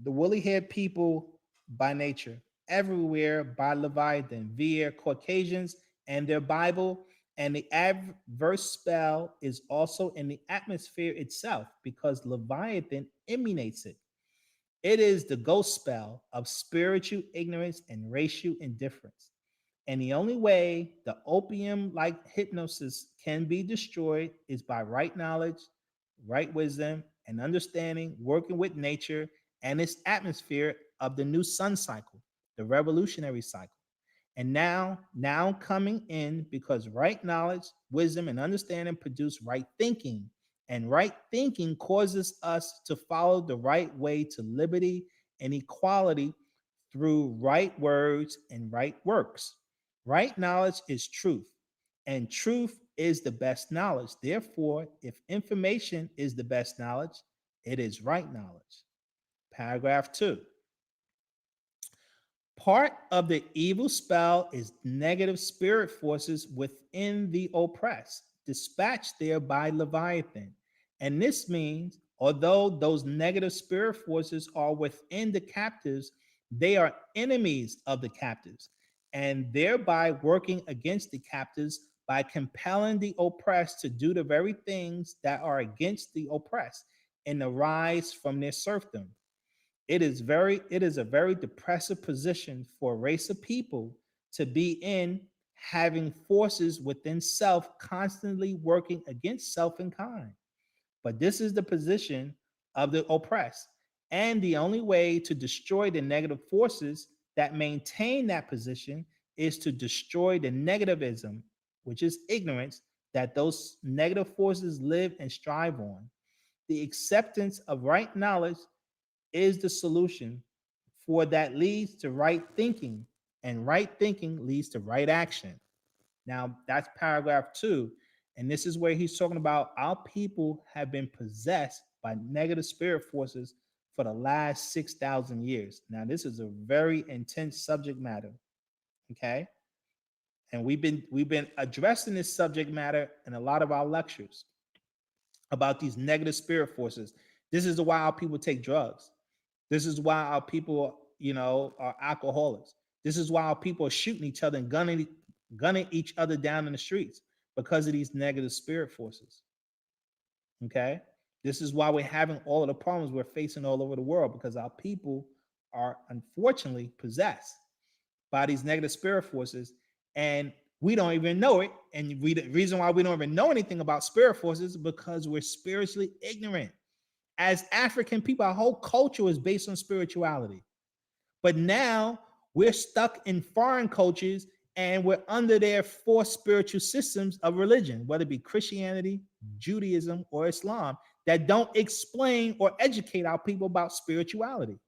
the woolly-haired people by nature, everywhere by Leviathan, via Caucasians and their Bible, and the adverse spell is also in the atmosphere itself because Leviathan emanates it. It is the ghost spell of spiritual ignorance and racial indifference. And the only way the opium-like hypnosis can be destroyed is by right knowledge, right wisdom, and understanding, working with nature and its atmosphere of the new sun cycle, the revolutionary cycle. And now coming in because right knowledge, wisdom, and understanding produce right thinking. And right thinking causes us to follow the right way to liberty and equality through right words and right works. Right knowledge is truth, and truth is the best knowledge. Therefore, if information is the best knowledge, it is right knowledge. Paragraph 2. Part of the evil spell is negative spirit forces within the oppressed, dispatched there by Leviathan. And this means, although those negative spirit forces are within the captives, they are enemies of the captives, and thereby working against the captives by compelling the oppressed to do the very things that are against the oppressed and arise from their serfdom. It is a very depressive position for a race of people to be in, having forces within self constantly working against self and kind. But this is the position of the oppressed. And the only way to destroy the negative forces that maintain that position is to destroy the negativism, which is ignorance, that those negative forces live and strive on. The acceptance of right knowledge is the solution, for that leads to right thinking, and right thinking leads to right action. Now, that's paragraph 2. And this is where he's talking about our people have been possessed by negative spirit forces for the last 6,000 years. Now, this is a very intense subject matter, okay? And we've been addressing this subject matter in a lot of our lectures about these negative spirit forces. This is why our people take drugs. This is why our people, are alcoholics. This is why our people are shooting each other and gunning each other down in the streets, because of these negative spirit forces. Okay? This is why we're having all of the problems we're facing all over the world, because our people are unfortunately possessed by these negative spirit forces, and we don't even know it. And the reason why we don't even know anything about spirit forces is because we're spiritually ignorant. As African people, our whole culture is based on spirituality. But now we're stuck in foreign cultures and we're under their forced spiritual systems of religion, whether it be Christianity, Judaism, or Islam, that don't explain or educate our people about spirituality.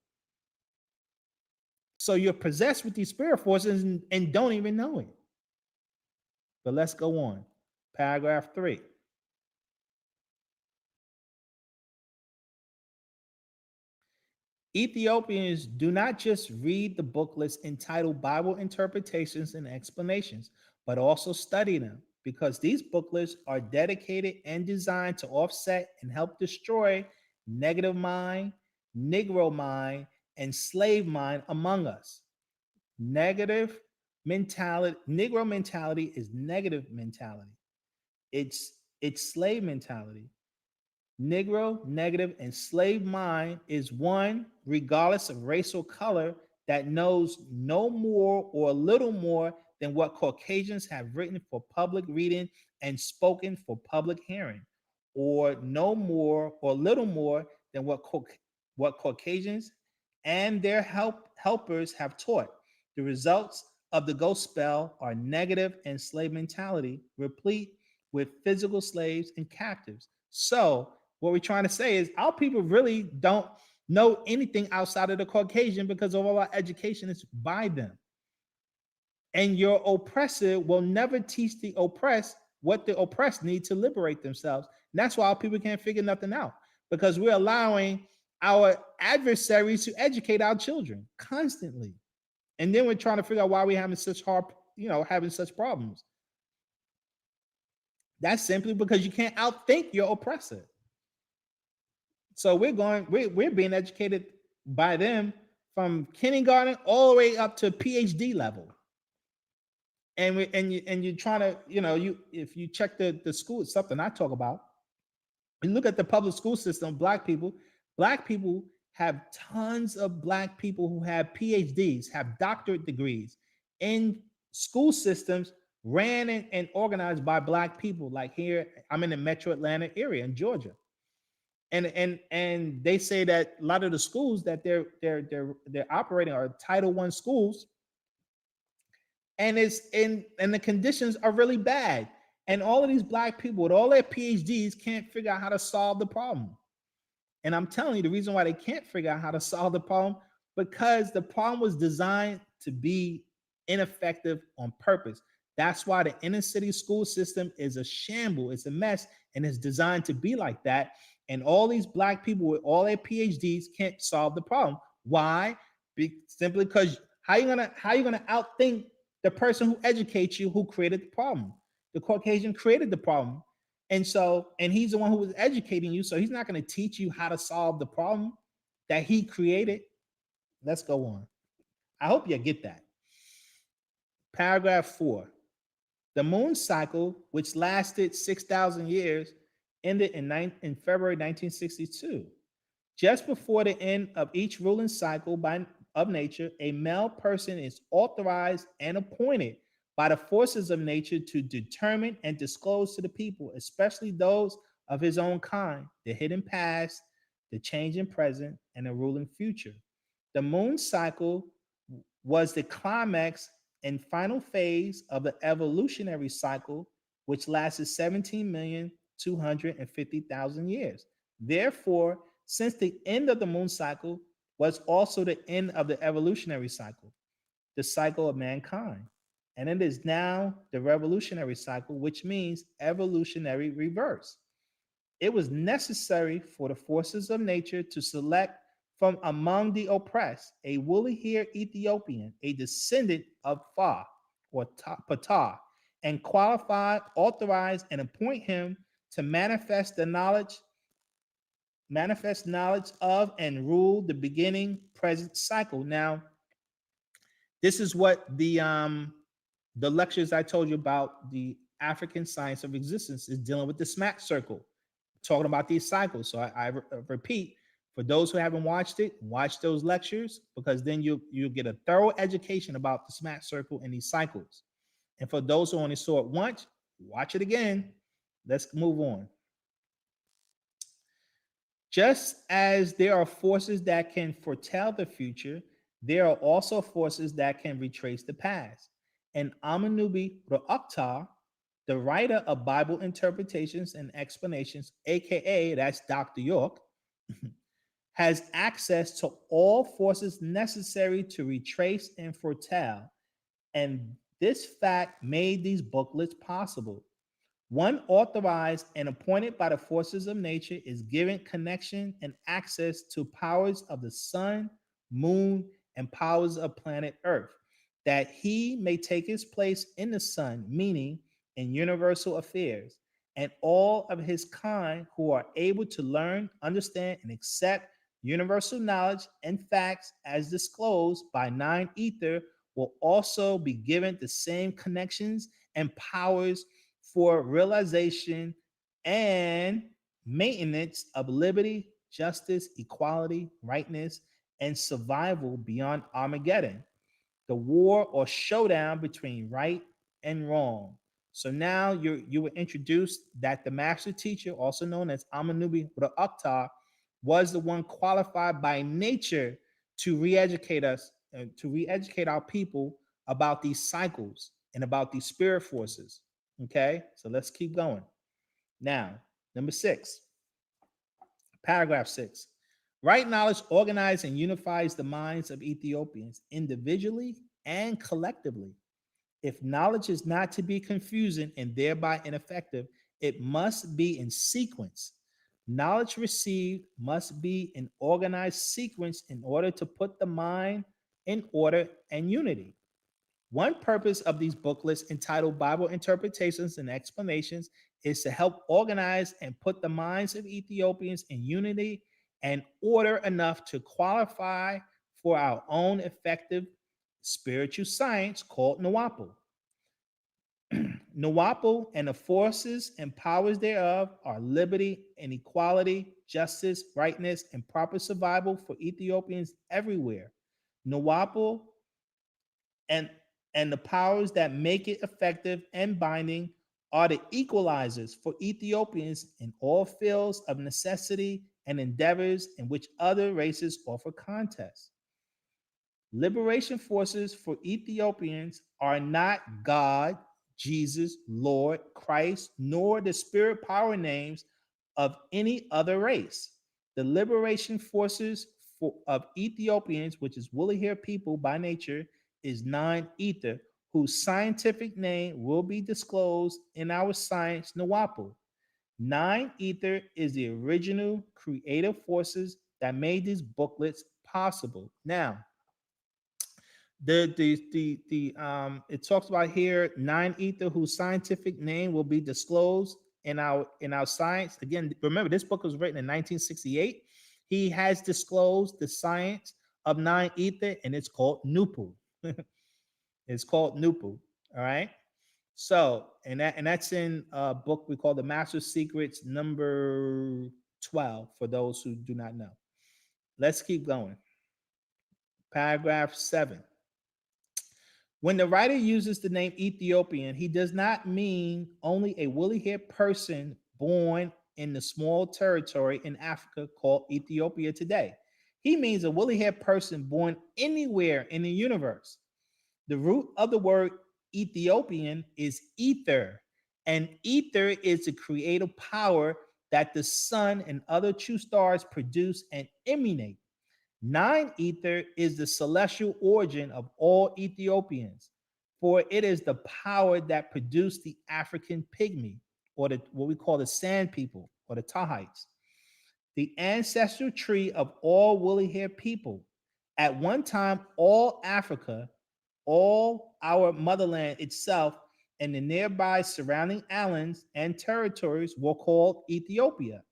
So you're possessed with these spirit forces and don't even know it. But let's go on. Paragraph 3. Ethiopians do not just read the booklets entitled Bible Interpretations and Explanations, but also study them because these booklets are dedicated and designed to offset and help destroy negative mind, Negro mind, and slave mind among us. Negative mentality, Negro mentality is negative mentality. It's slave mentality. Negro, negative, and slave mind is one, regardless of race or color, that knows no more or little more than what Caucasians have written for public reading and spoken for public hearing, or no more or little more than what Caucasians and their helpers have taught. The results of the ghost spell are negative and slave mentality, replete with physical slaves and captives. So, what we're trying to say is our people really don't know anything outside of the Caucasian because of all our education is by them. And your oppressor will never teach the oppressed what the oppressed need to liberate themselves. And that's why our people can't figure nothing out because we're allowing our adversaries to educate our children constantly. And then we're trying to figure out why we're having such hard, having such problems. That's simply because you can't outthink your oppressor. So we're being educated by them from kindergarten all the way up to PhD level. And you're trying to, if you check the school, it's something I talk about. You look at the public school system, black people have tons of black people who have PhDs, have doctorate degrees in school systems ran and organized by black people. Like here, I'm in the metro Atlanta area in Georgia. And they say that a lot of the schools that they're operating are Title I schools, and the conditions are really bad. And all of these black people with all their PhDs can't figure out how to solve the problem. And I'm telling you, the reason why they can't figure out how to solve the problem because the problem was designed to be ineffective on purpose. That's why the inner city school system is a shamble, it's a mess, and it's designed to be like that. And all these black people with all their PhDs can't solve the problem. Why? Simply because how you gonna outthink the person who educates you, who created the problem? The Caucasian created the problem, and he's the one who was educating you. So he's not going to teach you how to solve the problem that he created. Let's go on. I hope you get that. Paragraph 4. The moon cycle, which lasted 6,000 years, ended in February 1962. Just before the end of each ruling cycle of nature, a male person is authorized and appointed by the forces of nature to determine and disclose to the people, especially those of his own kind, the hidden past, the changing present, and the ruling future. The moon cycle was the climax and final phase of the evolutionary cycle, which lasted 17,250,000 years. Therefore, since the end of the moon cycle was also the end of the evolutionary cycle, the cycle of mankind. And it is now the revolutionary cycle, which means evolutionary reverse. It was necessary for the forces of nature to select from among the oppressed a woolly-haired Ethiopian, a descendant of Fa or Ptah, and qualify, authorize, and appoint him to manifest knowledge of and rule the beginning present cycle. Now, this is what the lectures I told you about, the African science of existence, is dealing with the smack circle, talking about these cycles. So I repeat, for those who haven't watched it, watch those lectures, because then you'll get a thorough education about the smack circle and these cycles. And for those who only saw it once, watch it again. Let's move on. Just as there are forces that can foretell the future, there are also forces that can retrace the past. And NoopooH, the writer of Bible interpretations and explanations, aka that's Dr. York, has access to all forces necessary to retrace and foretell, and this fact made these booklets possible. One authorized and appointed by the forces of nature is given connection and access to powers of the sun, moon, and powers of planet Earth, that he may take his place in the sun, meaning in universal affairs, and all of his kind who are able to learn, understand, and accept universal knowledge and facts as disclosed by nine ether will also be given the same connections and powers for realization and maintenance of liberty, justice, equality, rightness, and survival beyond Armageddon, the war or showdown between right and wrong. So now you were introduced that the master teacher, also known as Amanubi or the Akhtar, was the one qualified by nature to re-educate us, to re-educate our people about these cycles and about these spirit forces. Okay, so let's keep going. Now, number 6, paragraph 6. Right knowledge organizes and unifies the minds of Ethiopians individually and collectively. If knowledge is not to be confusing and thereby ineffective, it must be in sequence. Knowledge received must be in organized sequence in order to put the mind in order and unity. One purpose of these booklets entitled Bible Interpretations and Explanations is to help organize and put the minds of Ethiopians in unity and order enough to qualify for our own effective spiritual science called NoopooH. NoopooH and the forces and powers thereof are liberty and equality, justice, rightness, and proper survival for Ethiopians everywhere. NoopooH and the powers that make it effective and binding are the equalizers for Ethiopians in all fields of necessity and endeavors in which other races offer contest. Liberation forces for Ethiopians are not God, Jesus, Lord, Christ, nor the spirit power names of any other race. The liberation forces of Ethiopians, which is woolly haired people by nature, is nine ether, whose scientific name will be disclosed in our science NoopooH. Nine ether is the original creative forces that made these booklets possible. Now, it talks about here nine ether whose scientific name will be disclosed in our science. Again, remember this book was written in 1968. He has disclosed the science of nine ether, and it's called NoopooH. It's called NoopooH. All right. So, that's in a book we call The Master Secrets, number 12, for those who do not know. Let's keep going. Paragraph 7. When the writer uses the name Ethiopian, he does not mean only a woolly-haired person born in the small territory in Africa called Ethiopia today. He means a woolly-haired person born anywhere in the universe. The root of the word Ethiopian is ether, and ether is the creative power that the sun and other true stars produce and emanate. Nine ether is the celestial origin of all Ethiopians, for it is the power that produced the African pygmy, or what we call the sand people, or the Tahites, the ancestral tree of all woolly-haired people. At one time, all Africa, all our motherland itself, and the nearby surrounding islands and territories were called Ethiopia,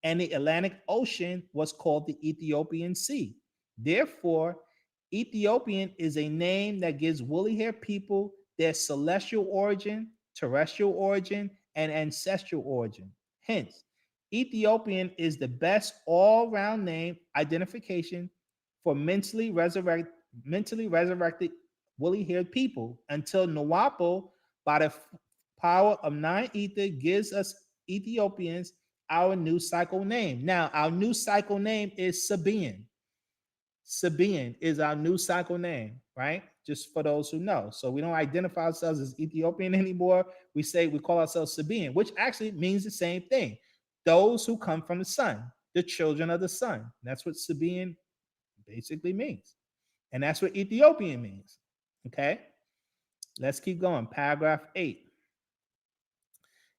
and the Atlantic Ocean was called the Ethiopian Sea. Therefore, Ethiopian is a name that gives woolly-haired people their celestial origin, terrestrial origin, and ancestral origin. Hence, Ethiopian is the best all-round name identification for mentally resurrected woolly-haired people until NoopooH, by the power of nine ether, gives us Ethiopians our new cycle name. Now, our new cycle name is Sabaean. Sabaean is our new cycle name, right? Just for those who know. So we don't identify ourselves as Ethiopian anymore. We call ourselves Sabaean, which actually means the same thing. Those who come from the sun. the children of the sun. That's what Sabaean basically means. And that's what Ethiopian means. Okay? Let's keep going. Paragraph 8.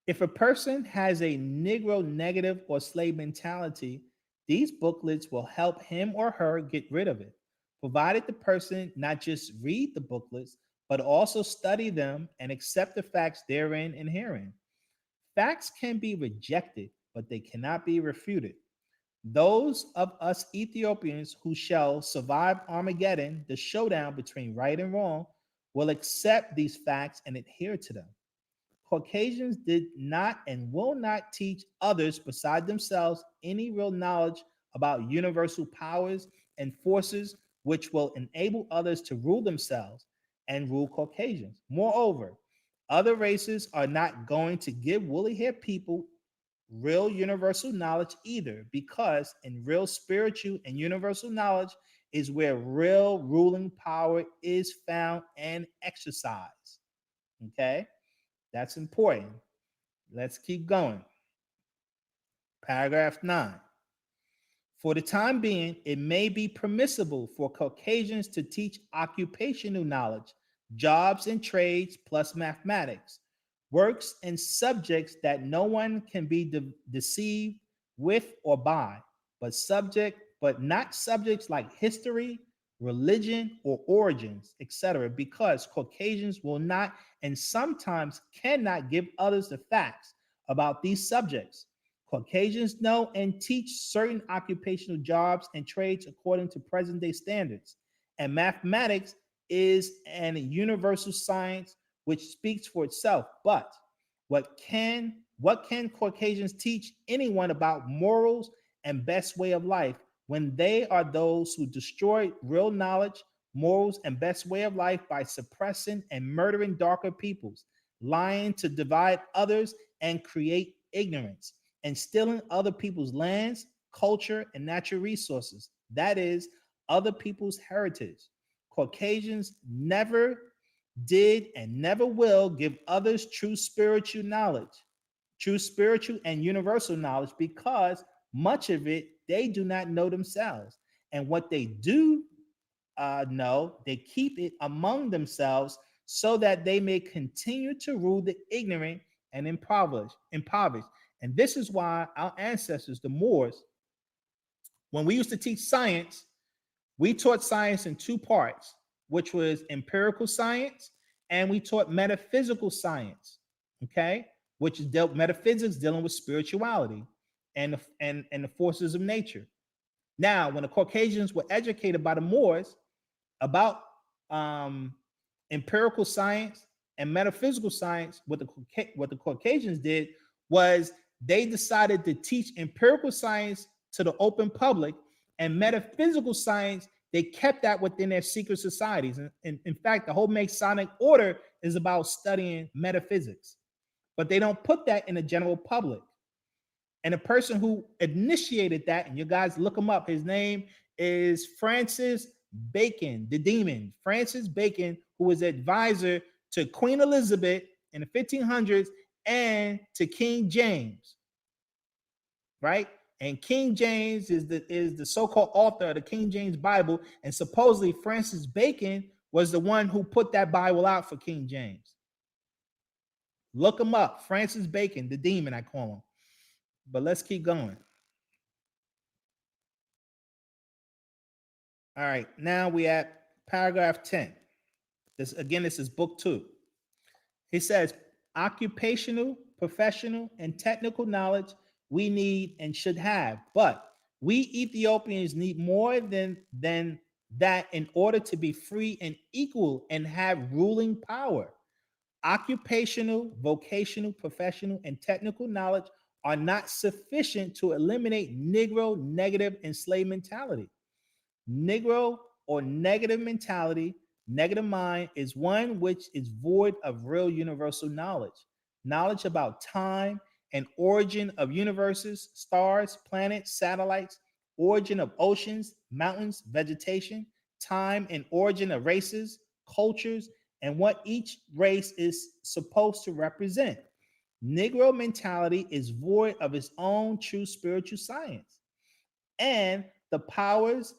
If a person has a Negro negative or slave mentality, these booklets will help him or her get rid of it, provided the person not just read the booklets, but also study them and accept the facts therein and herein. Facts can be rejected, but they cannot be refuted. Those of us Ethiopians who shall survive Armageddon, the showdown between right and wrong, will accept these facts and adhere to them. Caucasians did not and will not teach others beside themselves any real knowledge about universal powers and forces which will enable others to rule themselves and rule Caucasians. Moreover, other races are not going to give woolly haired people real universal knowledge either, because in real spiritual and universal knowledge is where real ruling power is found and exercised. Okay? That's important. Let's keep going. Paragraph 9. For the time being, it may be permissible for Caucasians to teach occupational knowledge, jobs and trades plus mathematics, works and subjects that no one can be deceived with or by, but not subjects like history, religion, or origins, etc., because Caucasians will not and sometimes cannot give others the facts about these subjects. Caucasians know and teach certain occupational jobs and trades according to present day standards, and mathematics is an universal science which speaks for itself. But what can Caucasians teach anyone about morals and best way of life when they are those who destroy real knowledge, morals, and best way of life by suppressing and murdering darker peoples, lying to divide others and create ignorance, and stealing other people's lands, culture, and natural resources? That is, other people's heritage. Caucasians never did and never will give others true spiritual and universal knowledge, because much of it they do not know themselves. And what they do know, they keep it among themselves so that they may continue to rule the ignorant and impoverished. And this is why our ancestors, the Moors, when we used to teach science, we taught science in two parts, which was empirical science, and we taught metaphysical science, okay, which is metaphysics dealing with spirituality and the forces of nature. Now, when the Caucasians were educated by the Moors about empirical science and metaphysical science, what the Caucasians did was they decided to teach empirical science to the open public, and metaphysical science, they kept that within their secret societies. And in fact, the whole Masonic order is about studying metaphysics, but they don't put that in the general public. And the person who initiated that, and you guys look him up, his name is Francis Bacon, the demon. Francis Bacon, who was advisor to Queen Elizabeth in the 1500s and to King James, right? And King James is the so-called author of the King James Bible, and supposedly Francis Bacon was the one who put that Bible out for King James. Look him up, Francis Bacon, the demon, I call him. But let's keep going. All right, now we at paragraph 10. This is book 2. He says, occupational, professional, and technical knowledge we need and should have, but we Ethiopians need more than that in order to be free and equal and have ruling power. Occupational, vocational, professional, and technical knowledge are not sufficient to eliminate Negro negative and slave mentality. Negro or negative mentality, negative mind, is one which is void of real universal knowledge about time and origin of universes, stars, planets, satellites, origin of oceans, mountains, vegetation, time and origin of races, cultures, and what each race is supposed to represent. Negro mentality is void of its own true spiritual science. and the powers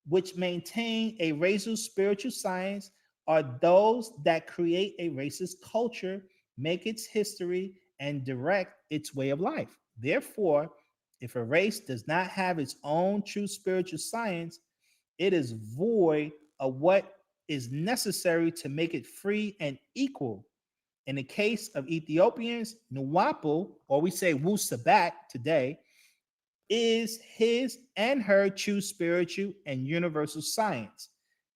which maintain a racial spiritual science are those that create a racist culture, make its history, and direct its way of life. Therefore, if a race does not have its own true spiritual science, it is void of what is necessary to make it free and equal. In the case of Ethiopians, NoopooH, or we say Wu-Sabat today, is his and her true spiritual and universal science.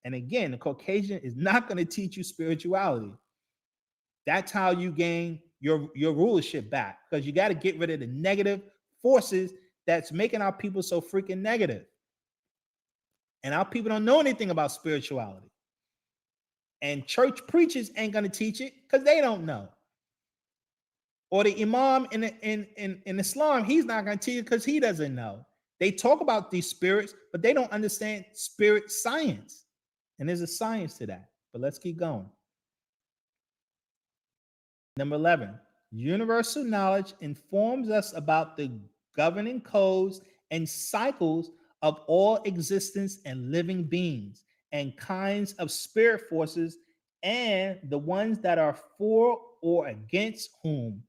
And again, the Caucasian is not going to teach you spirituality. That's how you gain your rulership back, because you got to get rid of the negative forces that's making our people so freaking negative. And our people don't know anything about spirituality. And church preachers ain't going to teach it because they don't know. Or the imam in Islam, he's not going to teach it because he doesn't know. They talk about these spirits, but they don't understand spirit science. And there's a science to that. But let's keep going. Number 11, universal knowledge informs us about the governing codes and cycles of all existence and living beings and kinds of spirit forces, and the ones that are for or against whom.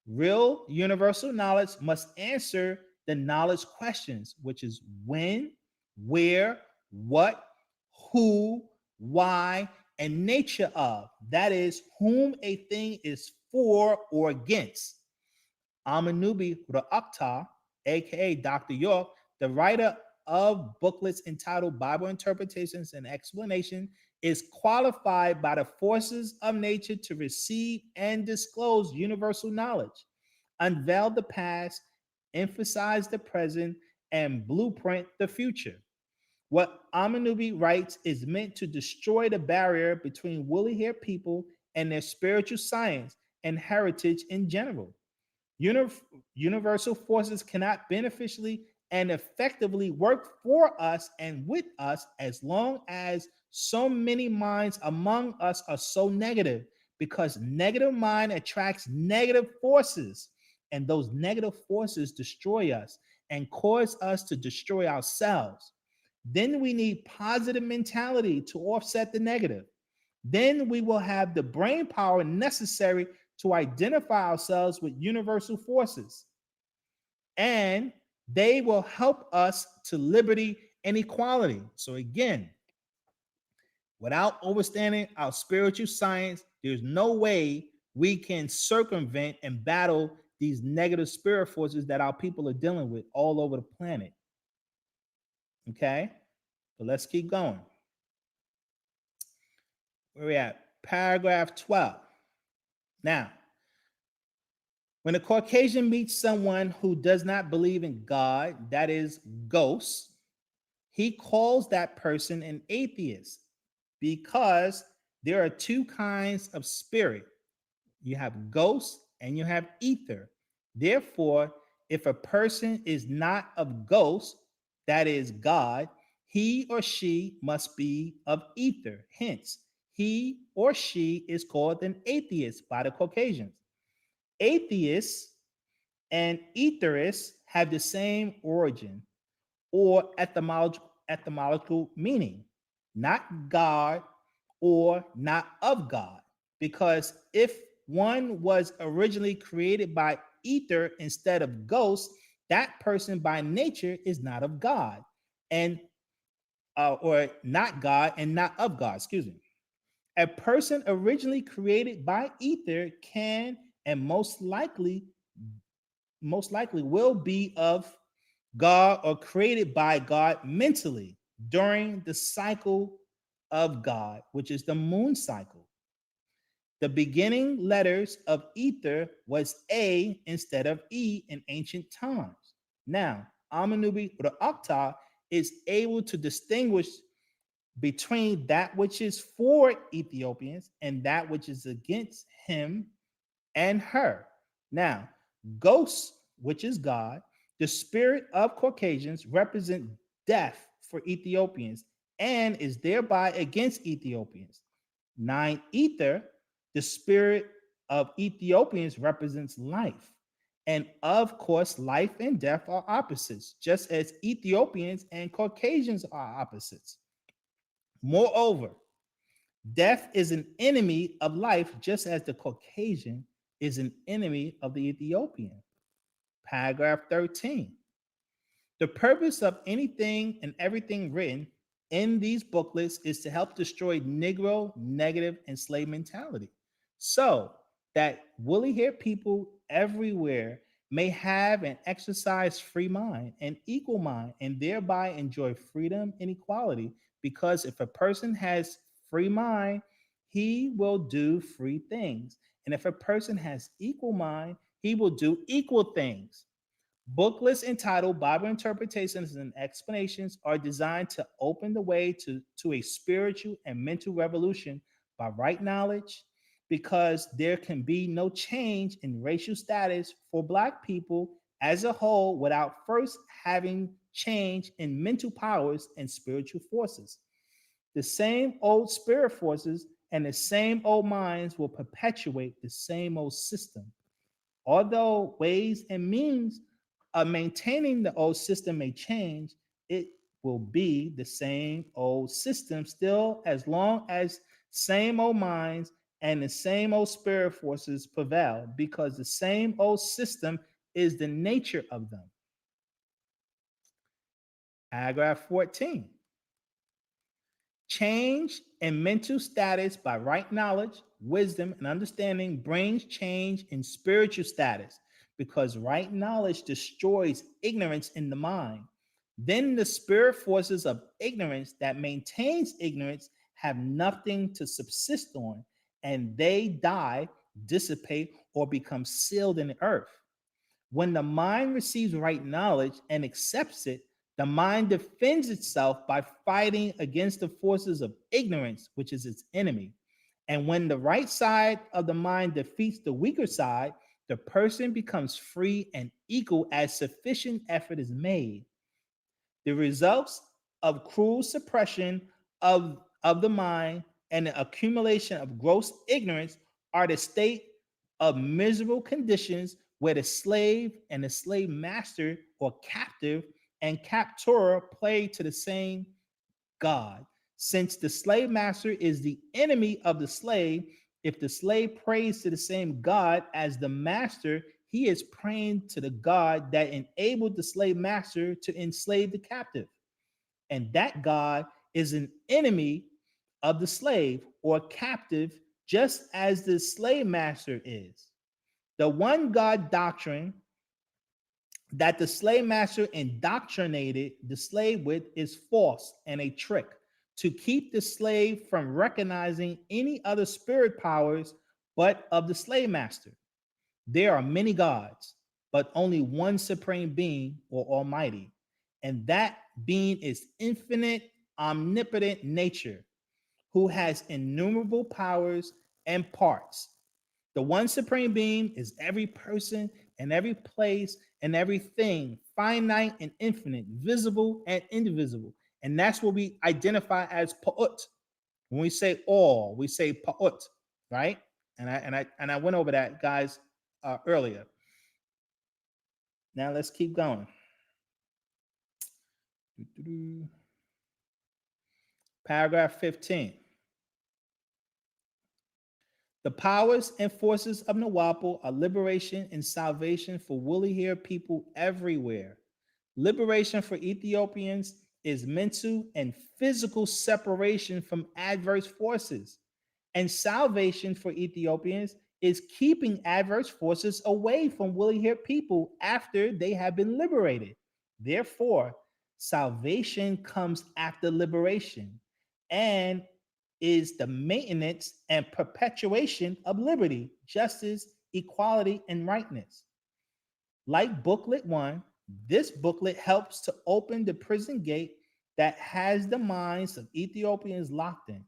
Real universal knowledge must answer the knowledge questions, which is when, where, what, who, why, and nature of. That is, whom a thing is for or against. NoopooH, aka Dr. York, the writer of booklets entitled Bible Interpretations and Explanation, is qualified by the forces of nature to receive and disclose universal knowledge, unveil the past, emphasize the present, and blueprint the future. What NoopooH writes is meant to destroy the barrier between woolly haired people and their spiritual science and heritage in general. Universal forces cannot beneficially and effectively work for us and with us as long as so many minds among us are so negative, because negative mind attracts negative forces, and those negative forces destroy us and cause us to destroy ourselves. Then we need positive mentality to offset the negative. Then we will have the brain power necessary to identify ourselves with universal forces, and they will help us to liberty and equality. So again, without understanding our spiritual science, there's no way we can circumvent and battle these negative spirit forces that our people are dealing with all over the planet. Okay, so let's keep going. Where we at? Paragraph 12. Now, when a Caucasian meets someone who does not believe in God, that is, ghosts, he calls that person an atheist, because there are two kinds of spirit. You have ghosts and you have ether. Therefore, if a person is not of ghost, that is God, he or she must be of ether. Hence, he or she is called an atheist by the Caucasians. Atheists and etherists have the same origin or etymological meaning, not God or not of God. Because if one was originally created by ether instead of ghosts, that person by nature is not of God, and or not God and not of God. Excuse me. A person originally created by ether can and most likely will be of God or created by God mentally during the cycle of God, which is the moon cycle. The beginning letters of ether was A instead of E in ancient times. Now, NoopooH is able to distinguish between that which is for Ethiopians and that which is against him and her. Now, ghosts, which is God, the spirit of Caucasians, represent death for Ethiopians and is thereby against Ethiopians. 9 ether, the spirit of Ethiopians, represents life And of course, life and death are opposites, just as Ethiopians and Caucasians are opposites. Moreover, death is an enemy of life, just as the Caucasian is an enemy of the Ethiopian. Paragraph 13. The purpose of anything and everything written in these booklets is to help destroy Negro negative and slave mentality so that woolly haired people everywhere may have and exercise free mind and equal mind and thereby enjoy freedom and equality. Because if a person has free mind, he will do free things. And if a person has equal mind, he will do equal things. Booklets entitled Bible Interpretations and Explanations are designed to open the way to a spiritual and mental revolution by right knowledge, because there can be no change in racial status for Black people as a whole without first having change in mental powers and spiritual forces. The same old spirit forces and the same old minds will perpetuate the same old system. Although ways and means of maintaining the old system may change, it will be the same old system still as long as same old minds and the same old spirit forces prevail, because the same old system is the nature of them. Paragraph 14. Change in mental status by right knowledge, wisdom, and understanding brings change in spiritual status, because right knowledge destroys ignorance in the mind. Then the spirit forces of ignorance that maintains ignorance have nothing to subsist on, and they die, dissipate, or become sealed in the earth. When the mind receives right knowledge and accepts it, the mind defends itself by fighting against the forces of ignorance, which is its enemy. And when the right side of the mind defeats the weaker side, the person becomes free and equal as sufficient effort is made. The results of cruel suppression of the mind and the accumulation of gross ignorance are the state of miserable conditions where the slave and the slave master or captive and captor play to the same God. Since the slave master is the enemy of the slave, if the slave prays to the same God as the master, he is praying to the God that enabled the slave master to enslave the captive. And that God is an enemy of the slave or captive, just as the slave master is. The one God doctrine that the slave master indoctrinated the slave with is false and a trick to keep the slave from recognizing any other spirit powers but of the slave master. There are many gods, but only one supreme being or almighty, and that being is infinite, omnipotent nature, who has innumerable powers and parts. The one supreme being is every person and every place and everything, finite and infinite, visible and indivisible. And that's what we identify as pa'ut. When we say all, we say pa'ut, right? And I went over that, guys, earlier. Now let's keep going. Paragraph 15. The powers and forces of Nawapu are liberation and salvation for woolly haired people everywhere. Liberation for Ethiopians is mental and physical separation from adverse forces, and salvation for Ethiopians is keeping adverse forces away from woolly haired people after they have been liberated. Therefore, salvation comes after liberation and is the maintenance and perpetuation of liberty, justice, equality, and rightness. Like booklet 1, this booklet helps to open the prison gate that has the minds of Ethiopians locked in.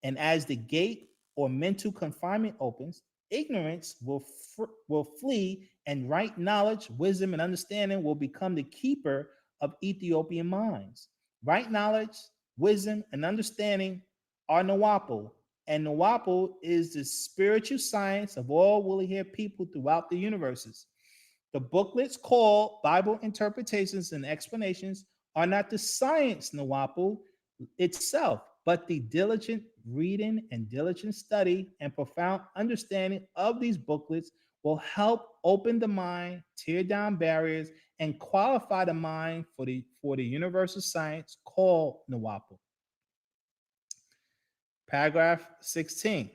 And as the gate or mental confinement opens, ignorance will flee, and right knowledge, wisdom, and understanding will become the keeper of Ethiopian minds. Right knowledge, wisdom, and understanding are Nawapu, and Nawapu is the spiritual science of all woolly haired people throughout the universes. The booklets called Bible Interpretations and Explanations are not the science, NoopooH, itself, but the diligent reading and diligent study and profound understanding of these booklets will help open the mind, tear down barriers, and qualify the mind for the universal science called NoopooH. Paragraph 16.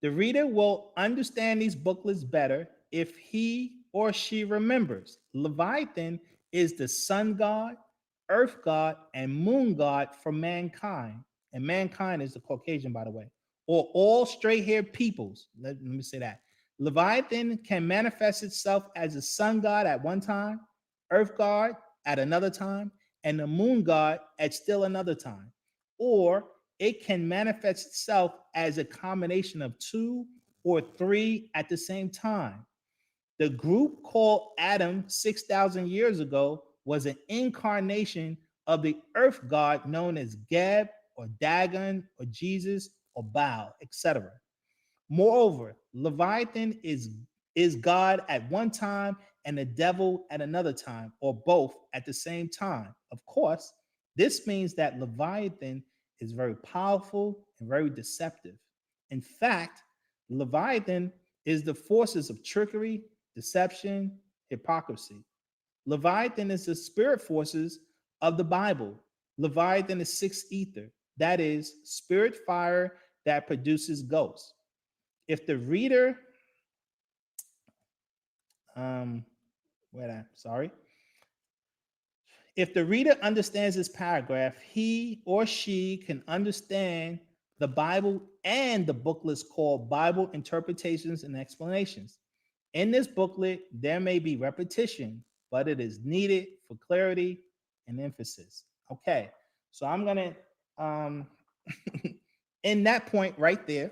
The reader will understand these booklets better if he or she remembers Leviathan is the sun god, earth god, and moon god for mankind. And mankind is the Caucasian, by the way, or all straight-haired peoples. Let me say that. Leviathan can manifest itself as a sun god at one time, earth god at another time, and the moon god at still another time. Or it can manifest itself as a combination of two or three at the same time. The group called Adam 6,000 years ago was an incarnation of the earth god known as Geb or Dagon or Jesus or Baal, etc. Moreover, Leviathan is God at one time and the devil at another time, or both at the same time. Of course, this means that Leviathan is very powerful and very deceptive. In fact, Leviathan is the forces of trickery, deception, hypocrisy. Leviathan is the spirit forces of the Bible. Leviathan is sixth ether, that is, spirit fire that produces ghosts. If the reader, if the reader understands this paragraph, he or she can understand the Bible and the booklets called Bible Interpretations and Explanations. In this booklet, there may be repetition, but it is needed for clarity and emphasis. Okay, so I'm gonna in that point right there.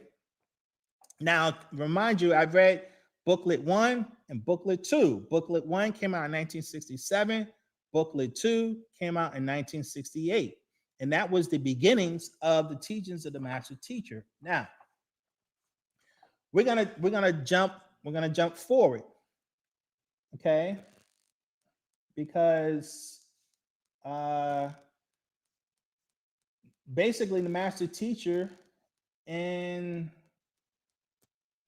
Now, remind you, I've read booklet 1 and booklet 2. Booklet 1 came out in 1967. Booklet 2 came out in 1968. And that was the beginnings of the teachings of the master teacher. Now, we're gonna jump forward. Okay? Because basically the master teacher in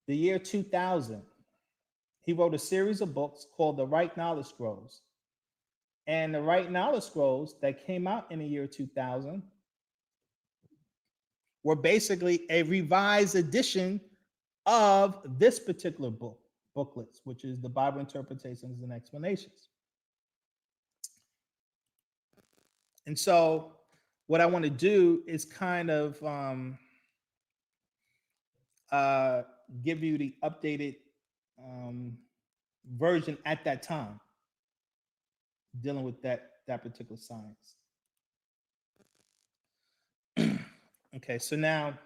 the year 2000, he wrote a series of books called the Right Knowledge Scrolls. And the Right Knowledge Scrolls that came out in the year 2000 were basically a revised edition of this particular booklets, which is the Bible Interpretations and Explanations. And so what I want to do is kind of give you the updated version at that time, dealing with that particular science. Okay, so now,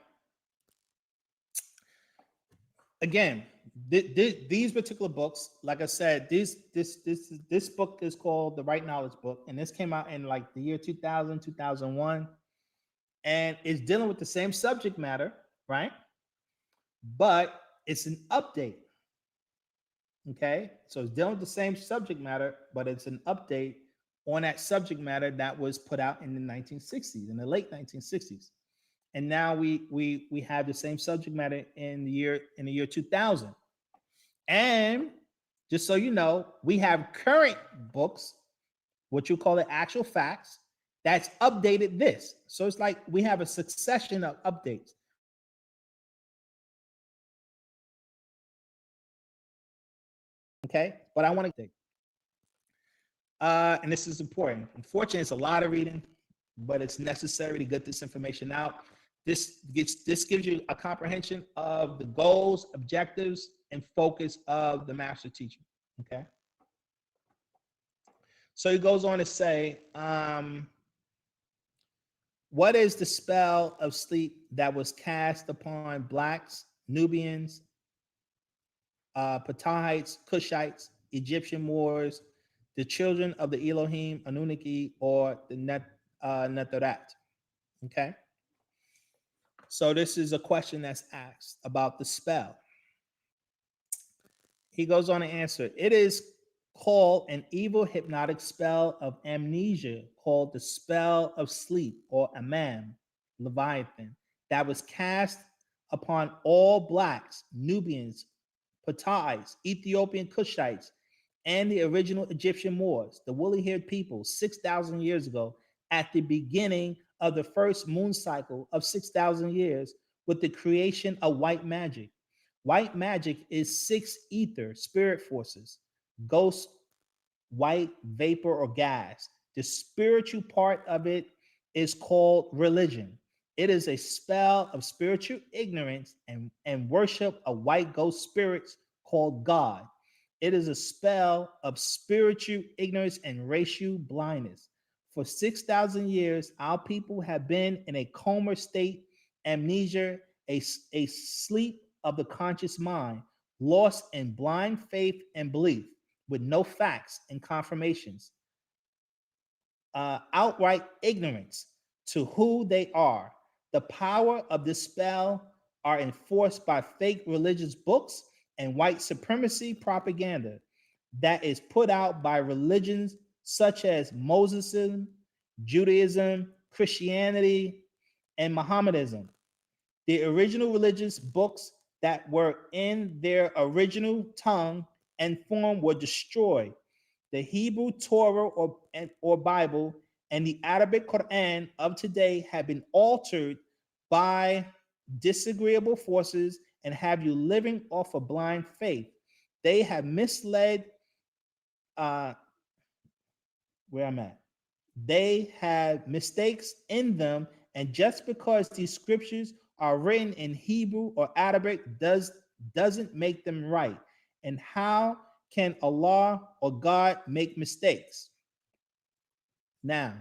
again, these particular books, like I said, this book is called the Right Knowledge Book, and this came out in like the year 2000, 2001, and it's dealing with the same subject matter, right? But it's an update. Okay, so it's dealing with the same subject matter, but it's an update on that subject matter that was put out in the 1960s, in the late 1960s. And now we have the same subject matter in the year 2000. And just so you know, we have current books, what you call the actual facts, that's updated this. So it's like we have a succession of updates. Okay, but I want to think. And this is important. Unfortunately, it's a lot of reading, but it's necessary to get this information out. This gives you a comprehension of the goals, objectives, and focus of the master teacher. Okay. So he goes on to say, what is the spell of sleep that was cast upon blacks, Nubians, Patahites, Cushites, Egyptian Moors, the children of the Elohim, Anunnaki, or the Netarat? Okay. So this is a question that's asked about the spell. He goes on to answer, it is called an evil hypnotic spell of amnesia called the spell of sleep, or Amam, Leviathan, that was cast upon all blacks, Nubians, Pataites, Ethiopian Cushites, and the original Egyptian Moors, the woolly-haired people, 6,000 years ago, at the beginning of the first moon cycle of 6,000 years, with the creation of white magic. White magic is six ether spirit forces, ghost, white, vapor, or gas. The spiritual part of it is called religion. It is a spell of spiritual ignorance and worship of white ghost spirits called God. It is a spell of spiritual ignorance and racial blindness. For 6,000 years, our people have been in a coma state, amnesia, a sleep of the conscious mind, lost in blind faith and belief, with no facts and confirmations, outright ignorance to who they are. The power of this spell are enforced by fake religious books and white supremacy propaganda that is put out by religions such as Mosesism, Judaism, Christianity, and Mohammedanism. The original religious books that were in their original tongue and form were destroyed. The Hebrew Torah or Bible and the Arabic Quran of today have been altered by disagreeable forces and have you living off a blind faith. They have misled where I'm at. They have mistakes in them, and just because these scriptures are written in Hebrew or Arabic doesn't make them right. And how can Allah or God make mistakes? Now,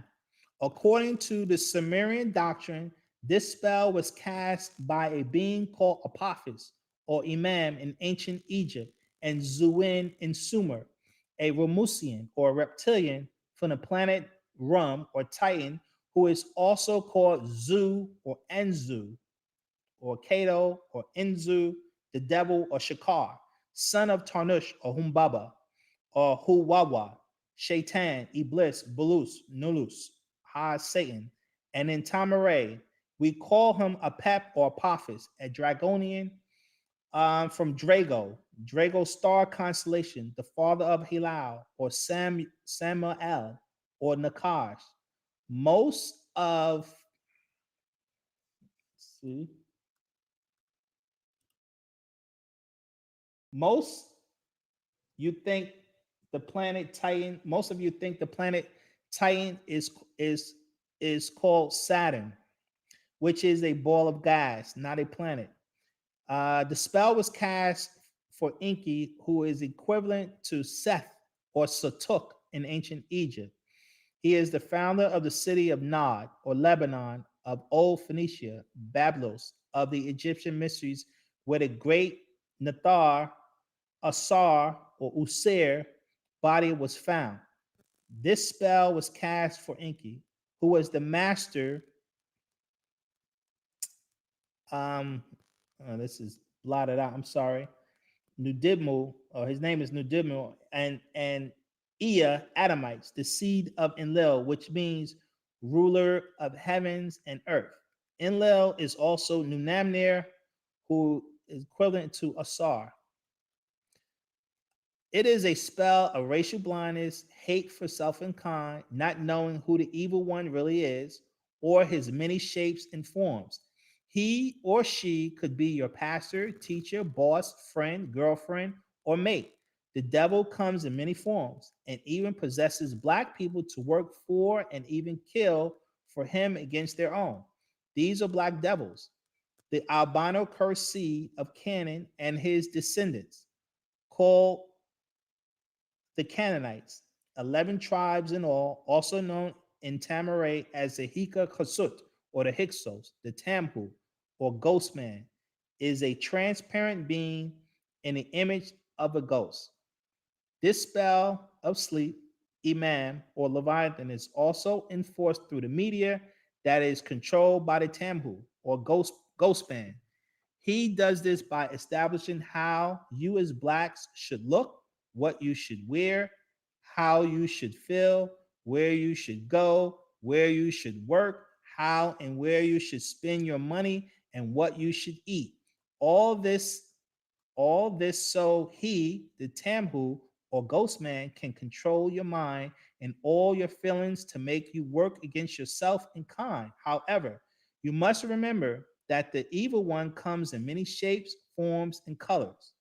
according to the Sumerian doctrine, this spell was cast by a being called Apophis or Imam in ancient Egypt, and Zuin in Sumer, a Ramusian or reptilian from the planet Rum or Titan, who is also called Zu or Enzu or Kato or Enzu, the devil or Shakar, son of Tarnush or Humbaba or Huwawa, Shaitan, Iblis, Bulus, Nulus, Ha Satan. And in Tamaray, we call him a Pep or Apophis, a Dragonian from Drago, Drago star constellation, the father of Hilal or Samael or Nakash. Most of see, most you think the planet Titan, most of you think the planet Titan is called Saturn, which is a ball of gas, not a planet. The spell was cast for Enki, who is equivalent to Seth or Satuk in ancient Egypt. He is the founder of the city of Nod or Lebanon, of Old Phoenicia, Bablos, of the Egyptian mysteries, where the great Nathar, Asar, or Usair body was found. This spell was cast for Enki, who was the master. This is blotted out. I'm sorry. Nudibmu, or his name is Nudibmu, and Ea, Adamites, the seed of Enlil, which means ruler of heavens and earth. Enlil is also Nunamnir, who is equivalent to Asar. It is a spell of racial blindness, hate for self and kind, not knowing who the evil one really is, or his many shapes and forms. He or she could be your pastor, teacher, boss, friend, girlfriend, or mate. The devil comes in many forms and even possesses black people to work for and even kill for him against their own. These are black devils, the albino cursed seed of Canaan and his descendants, called the Canaanites, 11 tribes in all, also known in Tamaray as the Hika Kasut or the Hyksos. The Tamhu or ghost man is a transparent being in the image of a ghost. This spell of sleep, Imam or Leviathan, is also enforced through the media that is controlled by the Tamhu or ghost man. He does this by establishing how you as blacks should look, what you should wear, how you should feel, where you should go, where you should work, how and where you should spend your money, and what you should eat. All this, all this so he, the Tamhu or ghost man, can control your mind and all your feelings to make you work against yourself in kind. However, you must remember that the evil one comes in many shapes, forms, and colors.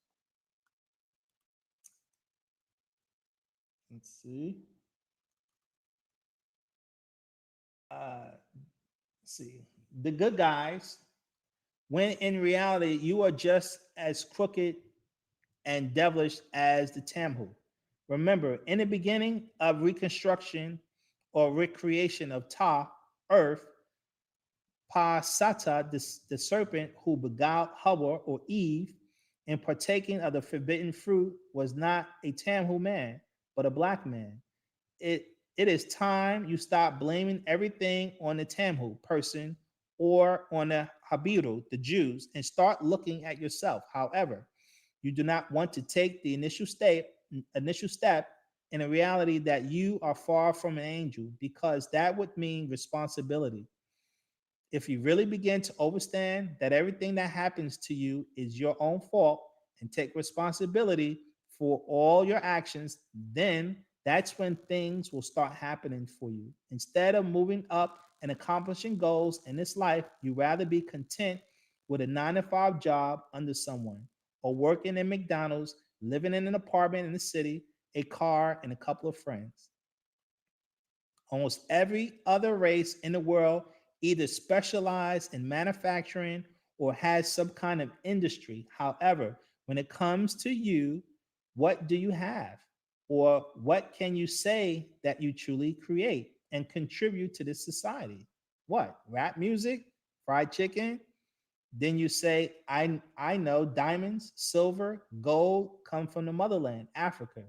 Let's see. Uh, let's see. The good guys, when in reality, you are just as crooked and devilish as the Tamhu. Remember, in the beginning of reconstruction or recreation of Ta, earth, Pa Sata, the serpent who beguiled Hawa or Eve in partaking of the forbidden fruit, was not a Tamhu man, but a black man. It is time you stop blaming everything on the Tamhu person or on the Habiru, the Jews, and start looking at yourself. However, you do not want to take the initial step in a reality that you are far from an angel, because that would mean responsibility. If you really begin to understand that everything that happens to you is your own fault and take responsibility for all your actions, then that's when things will start happening for you. Instead of moving up and accomplishing goals in this life, you rather be content with a 9 to 5 job under someone, or working in McDonald's, living in an apartment in the city, a car, and a couple of friends. Almost every other race in the world either specializes in manufacturing or has some kind of industry. However, when it comes to you, what do you have? Or what can you say that you truly create and contribute to this society? What? Rap music? Fried chicken? Then you say, I know diamonds, silver, gold come from the motherland, Africa.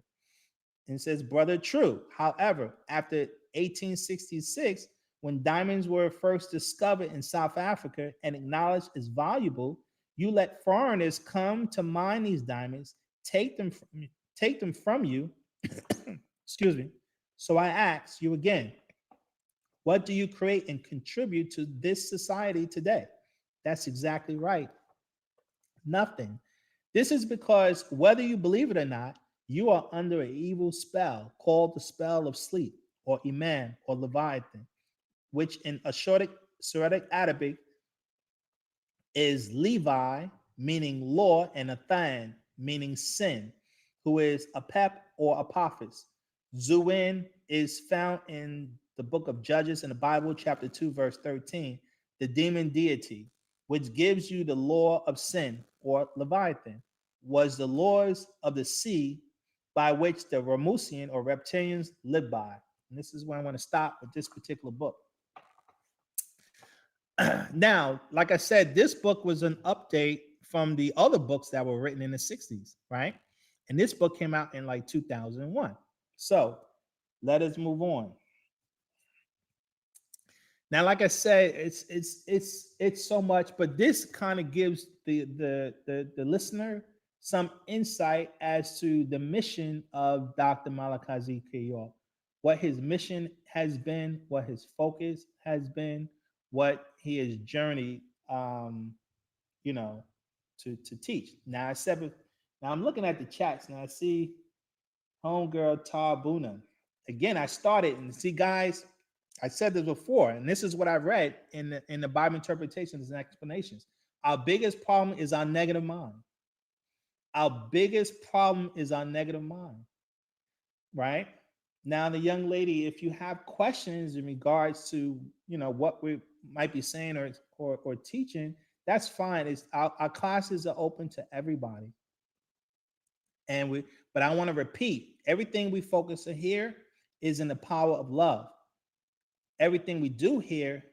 And says, brother, true. However, after 1866, when diamonds were first discovered in South Africa and acknowledged as valuable, you let foreigners come to mine these diamonds, take them from you. Excuse me. So I ask you again, what do you create and contribute to this society today? That's exactly right. Nothing. This is because whether you believe it or not, you are under an evil spell called the spell of sleep, or Iman, or Leviathan, which in Soretic Arabic is Levi, meaning law, and Athan, meaning sin, who is Apep or Apophis. Zuin is found in the book of Judges in the Bible, chapter 2, verse 13, the demon deity, which gives you the law of sin, or Leviathan, was the laws of the sea by which the Ramusian or reptilians live by. And this is where I want to stop with this particular book. Now, like I said, this book was an update from the other books that were written in the 60s, right? And this book came out in like 2001. So let us move on. Now, like I said, it's so much, but this kind of gives the listener some insight as to the mission of Dr. Malakazi Kiyol, what his mission has been, what his focus has been, what he has journeyed, you know, to teach. Now now I'm looking at the chats and I see homegirl Tarbuna. Again, I started and see, guys, I said this before, and this is what I read in the Bible interpretations and explanations. Our biggest problem is our negative mind. Our biggest problem is our negative mind, right? Now, the young lady, if you have questions in regards to, you know, what we might be saying or teaching, that's fine. It's our classes are open to everybody. But I want to repeat, everything we focus on here is in the power of love. Everything we do here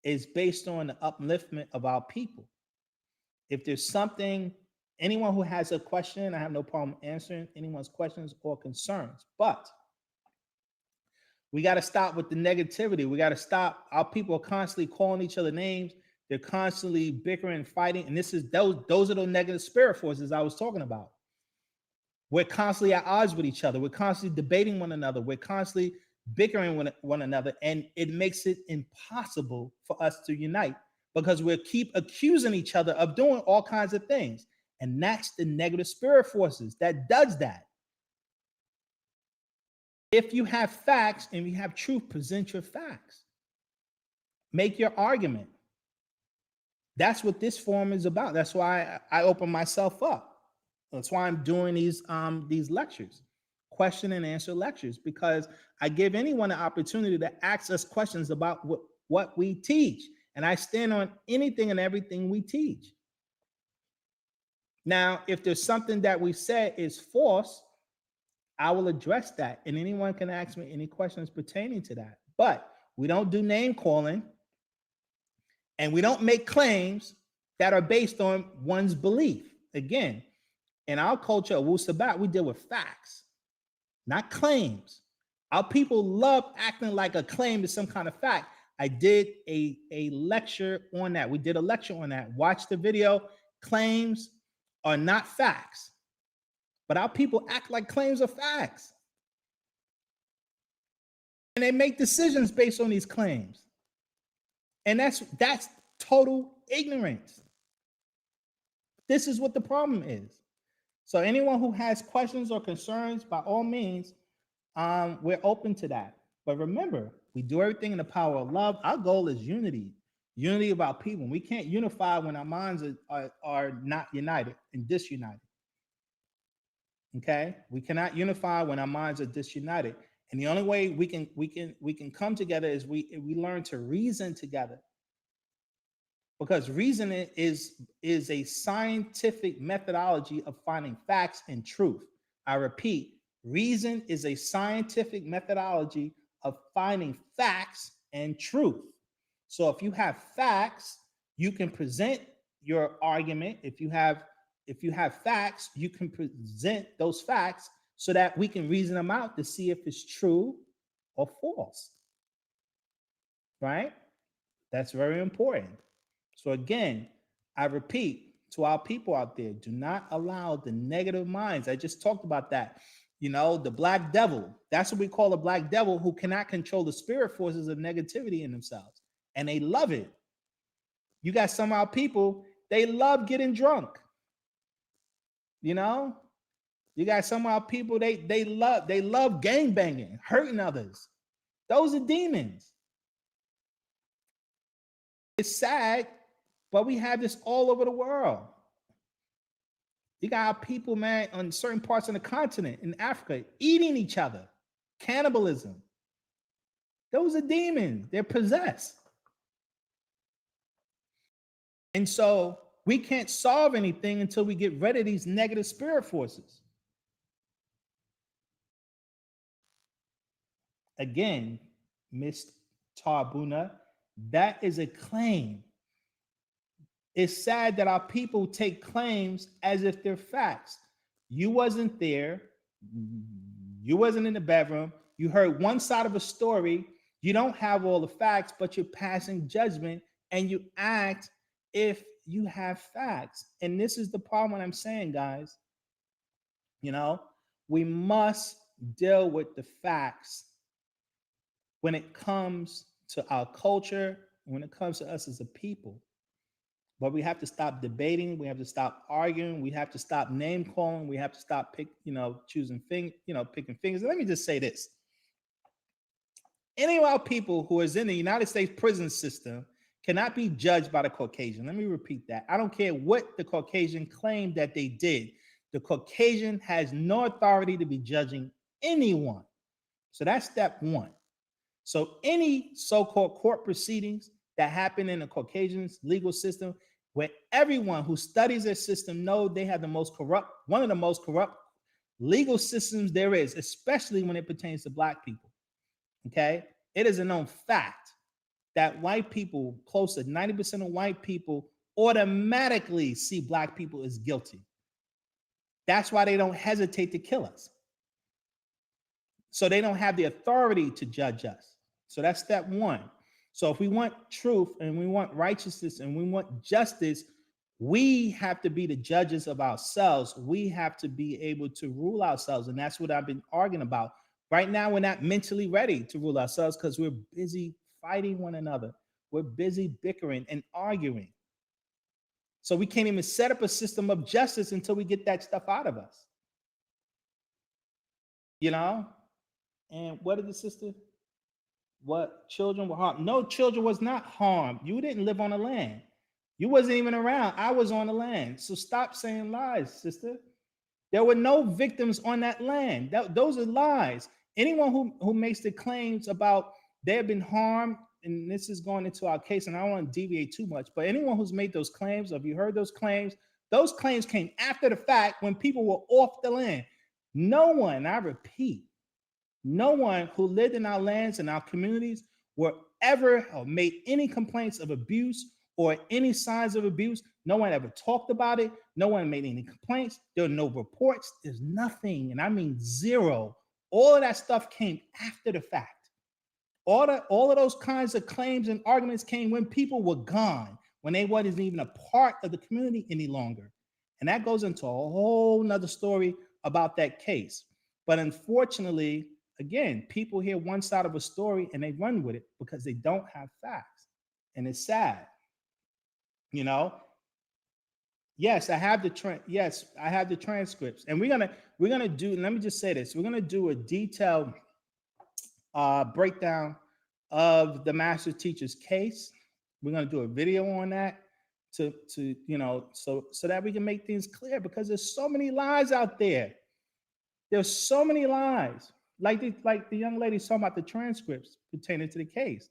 is based on the upliftment of our people. If there's something, anyone who has a question, I have no problem answering anyone's questions or concerns. But we got to stop with the negativity. We got to stop. Our people are constantly calling each other names. They're constantly bickering, fighting, and those are the negative spirit forces I was talking about. We're constantly at odds with each other. We're constantly debating one another. We're constantly bickering with one another, and it makes it impossible for us to unite because we keep accusing each other of doing all kinds of things. And that's the negative spirit forces that does that. If you have facts and you have truth, present your facts. Make your argument. That's what this forum is about. That's why I open myself up. That's why I'm doing these lectures, question and answer lectures, because I give anyone an opportunity to ask us questions about what we teach. And I stand on anything and everything we teach. Now, if there's something that we said is false, I will address that. And anyone can ask me any questions pertaining to that. But we don't do name calling. And we don't make claims that are based on one's belief. Again, in our culture of Wu-Sabat, we deal with facts, not claims. Our people love acting like a claim is some kind of fact. I did a lecture on that. We did a lecture on that. Watch the video. Claims are not facts. But our people act like claims are facts. And they make decisions based on these claims. And that's total ignorance. This is what the problem is. So anyone who has questions or concerns, by all means, we're open to that. But remember, we do everything in the power of love. Our goal is unity. Unity of our people. We can't unify when our minds are not united and disunited. Okay? We cannot unify when our minds are disunited. And the only way we can come together is we learn to reason together. Because reasoning is a scientific methodology of finding facts and truth. I repeat, reason is a scientific methodology of finding facts and truth. So if you have facts, you can present your argument. If you have facts, you can present those facts so that we can reason them out to see if it's true or false. Right? That's very important. So again, I repeat to our people out there, do not allow the negative minds. I just talked about that. You know, the black devil, that's what we call a black devil, who cannot control the spirit forces of negativity in themselves. And they love it. You got some of our people, they love getting drunk. You know, you got some of our people, they love gang banging, hurting others. Those are demons. It's sad, but we have this all over the world. You got our people, man, on certain parts of the continent, in Africa, eating each other. Cannibalism. Those are demons. They're possessed. And so we can't solve anything until we get rid of these negative spirit forces. Again, Miss Tarbuna, that is a claim. It's sad that our people take claims as if they're facts. You wasn't there. You wasn't in the bedroom. You heard one side of a story. You don't have all the facts, but you're passing judgment and you act if you have facts. And this is the problem I'm saying, guys. You know, we must deal with the facts when it comes to our culture, when it comes to us as a people. But we have to stop debating. We have to stop arguing. We have to stop name calling. We have to stop picking fingers. And let me just say this. Any of our people who is in the United States prison system cannot be judged by the Caucasian. Let me repeat that. I don't care what the Caucasian claimed that they did. The Caucasian has no authority to be judging anyone. So that's step one. So any so-called court proceedings that happen in the Caucasian's legal system, where everyone who studies their system know they have one of the most corrupt legal systems there is, especially when it pertains to Black people. Okay? It is a known fact that white people, close to 90% of white people, automatically see Black people as guilty. That's why they don't hesitate to kill us. So they don't have the authority to judge us. So that's step one. So if we want truth and we want righteousness and we want justice, we have to be the judges of ourselves. We have to be able to rule ourselves. And that's what I've been arguing about. Right now, we're not mentally ready to rule ourselves because we're busy fighting one another. We're busy bickering and arguing. So we can't even set up a system of justice until we get that stuff out of us. You know? And what did the sister? What children were harmed? No, children was not harmed. You didn't live on the land. You wasn't even around. I was on the land. So stop saying lies, sister. There were no victims on that land. Those are lies. Anyone who makes the claims about they have been harmed, and this is going into our case, and I don't want to deviate too much, but anyone who's made those claims, or if you heard those claims came after the fact when people were off the land. No one, I repeat, no one who lived in our lands and our communities were ever or made any complaints of abuse or any signs of abuse. No one ever talked about it. No one made any complaints. There were no reports. There's nothing, and I mean zero. All of that stuff came after the fact. All of those kinds of claims and arguments came when people were gone, when they wasn't even a part of the community any longer. And that goes into a whole nother story about that case. But unfortunately, again, people hear one side of a story and they run with it because they don't have facts. And it's sad. You know, yes, I have the transcripts, and we're gonna do. Let me just say this: we're gonna do a detailed breakdown of the master teacher's case. We're gonna do a video on that to you know, so that we can make things clear, because there's so many lies out there. There's so many lies. Like the young lady talking about the transcripts pertaining to the case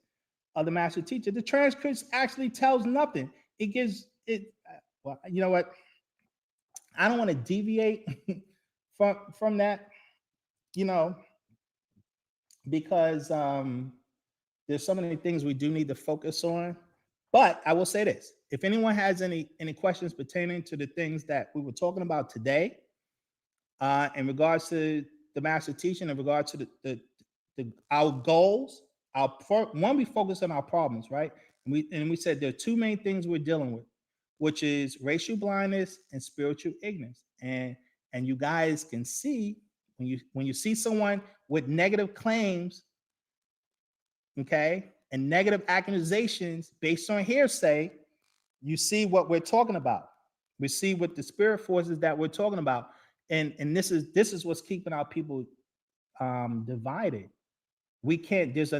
of the master teacher. The transcripts actually tells nothing. It gives it. Well, you know what? I don't want to deviate from that, you know, because there's so many things we do need to focus on. But I will say this: if anyone has any questions pertaining to the things that we were talking about today, in regards to the master teaching, in regards to our goals, we focus on our problems, right? And we said there are two main things we're dealing with, which is racial blindness and spiritual ignorance. And you guys can see when you see someone with negative claims, okay, and negative accusations based on hearsay, you see what we're talking about. We see what the spirit forces that we're talking about, and this is what's keeping our people divided. We can't. There's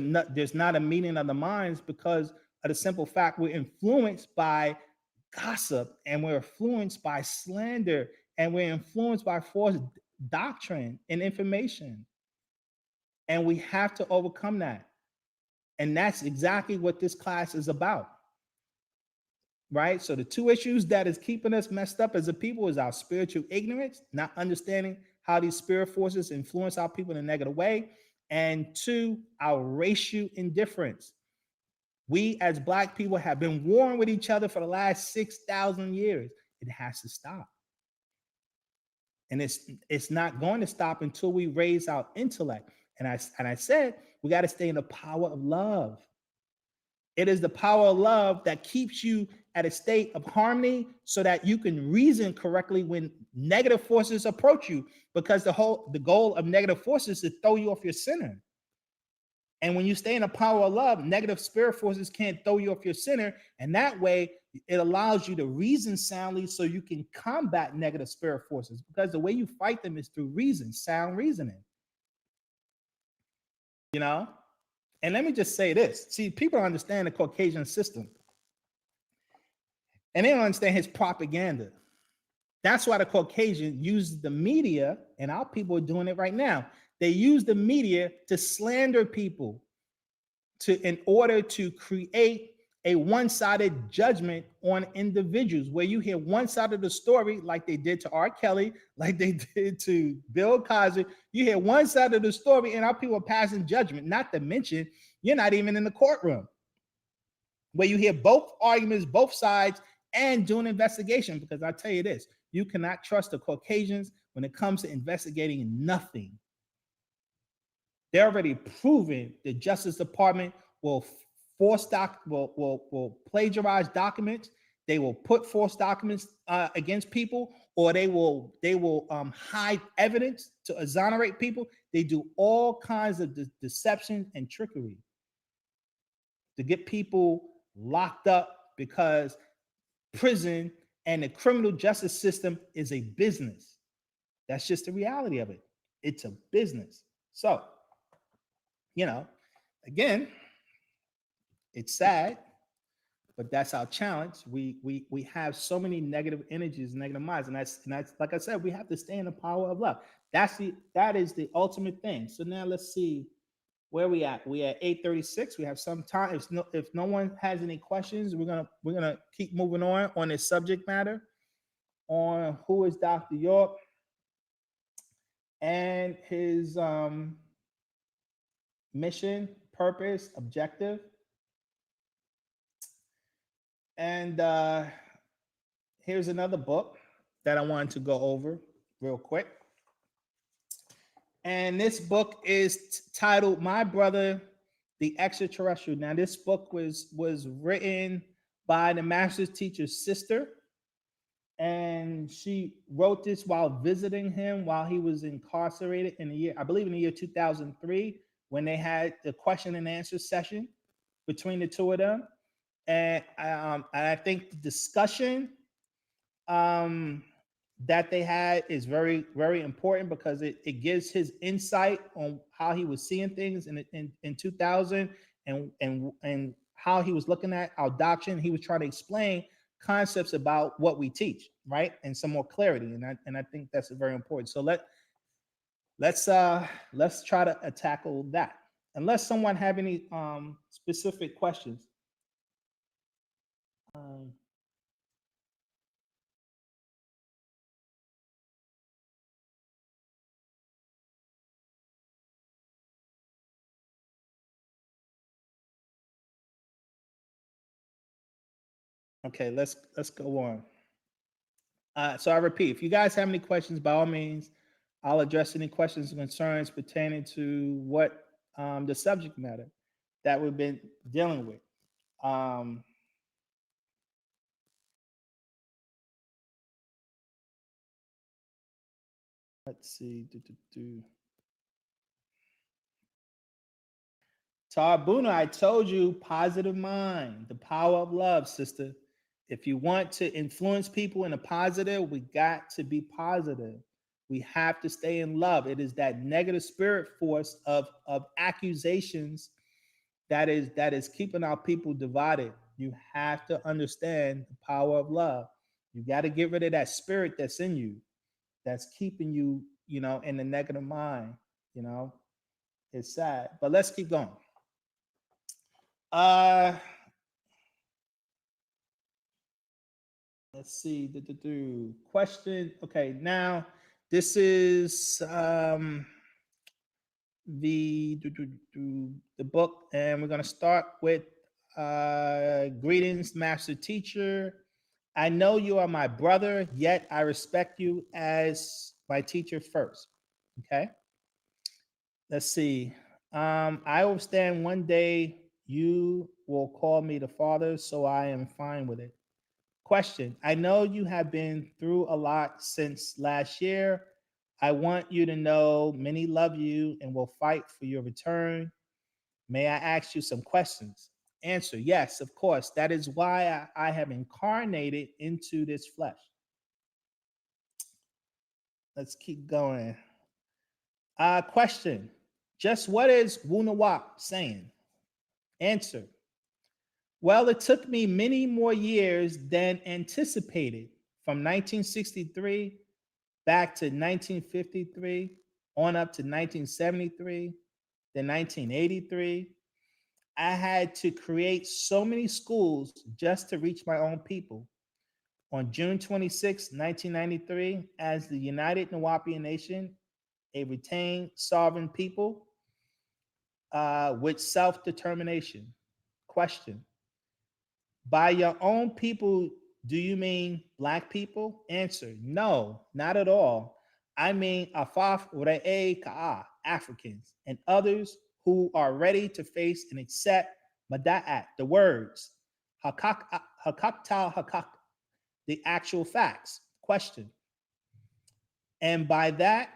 not a meeting of the minds because of the simple fact we're influenced by gossip, and we're influenced by slander, and we're influenced by false doctrine and information. And we have to overcome that. And that's exactly what this class is about. Right? So the two issues that is keeping us messed up as a people is our spiritual ignorance, not understanding how these spirit forces influence our people in a negative way, and two, our racial indifference. We as Black people have been warring with each other for the last 6,000 years. It has to stop. And it's not going to stop until we raise our intellect. And I said, we got to stay in the power of love. It is the power of love that keeps you at a state of harmony so that you can reason correctly when negative forces approach you, because the goal of negative forces is to throw you off your center. And when you stay in the power of love, negative spirit forces can't throw you off your center. And that way, it allows you to reason soundly so you can combat negative spirit forces, because the way you fight them is through reason, sound reasoning. You know? And let me just say this. See, people don't understand the Caucasian system. And they don't understand his propaganda. That's why the Caucasian uses the media, and our people are doing it right now. They use the media to slander people in order to create a one-sided judgment on individuals, where you hear one side of the story, like they did to R. Kelly, like they did to Bill Cosby. You hear one side of the story and our people are passing judgment, not to mention you're not even in the courtroom, where you hear both arguments, both sides, and do an investigation. Because I tell you this, you cannot trust the Caucasians when it comes to investigating nothing. They're already proven the Justice Department will will plagiarize documents. They will put false documents against people, or they will hide evidence to exonerate people. They do all kinds of deception and trickery to get people locked up, because prison and the criminal justice system is a business. That's just the reality of it. It's a business. So, again, it's sad, but that's our challenge. We have so many negative energies, negative minds, and that's like I said, we have to stay in the power of love. That is the ultimate thing. So now let's see where we at. We at 8:36. We have some time. If no one has any questions, we're gonna keep moving on this subject matter on who is Dr. York and his mission, purpose, objective. And here's another book that I wanted to go over real quick. And this book is titled My Brother, the Extraterrestrial. Now, this book was written by the master's teacher's sister. And she wrote this while visiting him while he was incarcerated in I believe in the year 2003, when they had the question and answer session between the two of them. And I think the discussion that they had is very, very important, because it gives his insight on how he was seeing things in 2000 and how he was looking at our doctrine. He was trying to explain concepts about what we teach, right, and some more clarity. And I think that's very important. So let's try to tackle that. Unless someone have any specific questions. Okay, let's go on. So I repeat, if you guys have any questions, by all means, I'll address any questions and concerns pertaining to what the subject matter that we've been dealing with. Let's see. Tarbuna, I told you, positive mind, the power of love, sister. If you want to influence people in a positive, we got to be positive. We have to stay in love. It is that negative spirit force of accusations that is keeping our people divided. You have to understand the power of love. You got to get rid of that spirit that's in you, that's keeping you, in the negative mind. It's sad, but let's keep going. Let's see. Question. Okay, now this is the book, and we're gonna start with greetings, master teacher. I know you are my brother, yet I respect you as my teacher first. Okay. Let's see. I understand one day you will call me the father, so I am fine with it. Question. I know you have been through a lot since last year. I want you to know many love you and will fight for your return. May I ask you some questions? Answer. Yes, of course. That is why I have incarnated into this flesh. Let's keep going. Question. Just what is Wu-Sabat saying? Answer. Well, it took me many more years than anticipated, from 1963 back to 1953, on up to 1973, then 1983. I had to create so many schools just to reach my own people. On June 26, 1993, as the United Nuwaubian Nation, a retained sovereign people with self-determination. Question. By your own people, do you mean Black people? Answer. No, not at all. I mean Afaf Re'e Ka'a, Africans, and others who are ready to face and accept Mada'at, the words. Hakaktal hakak, the actual facts. Question. And by that,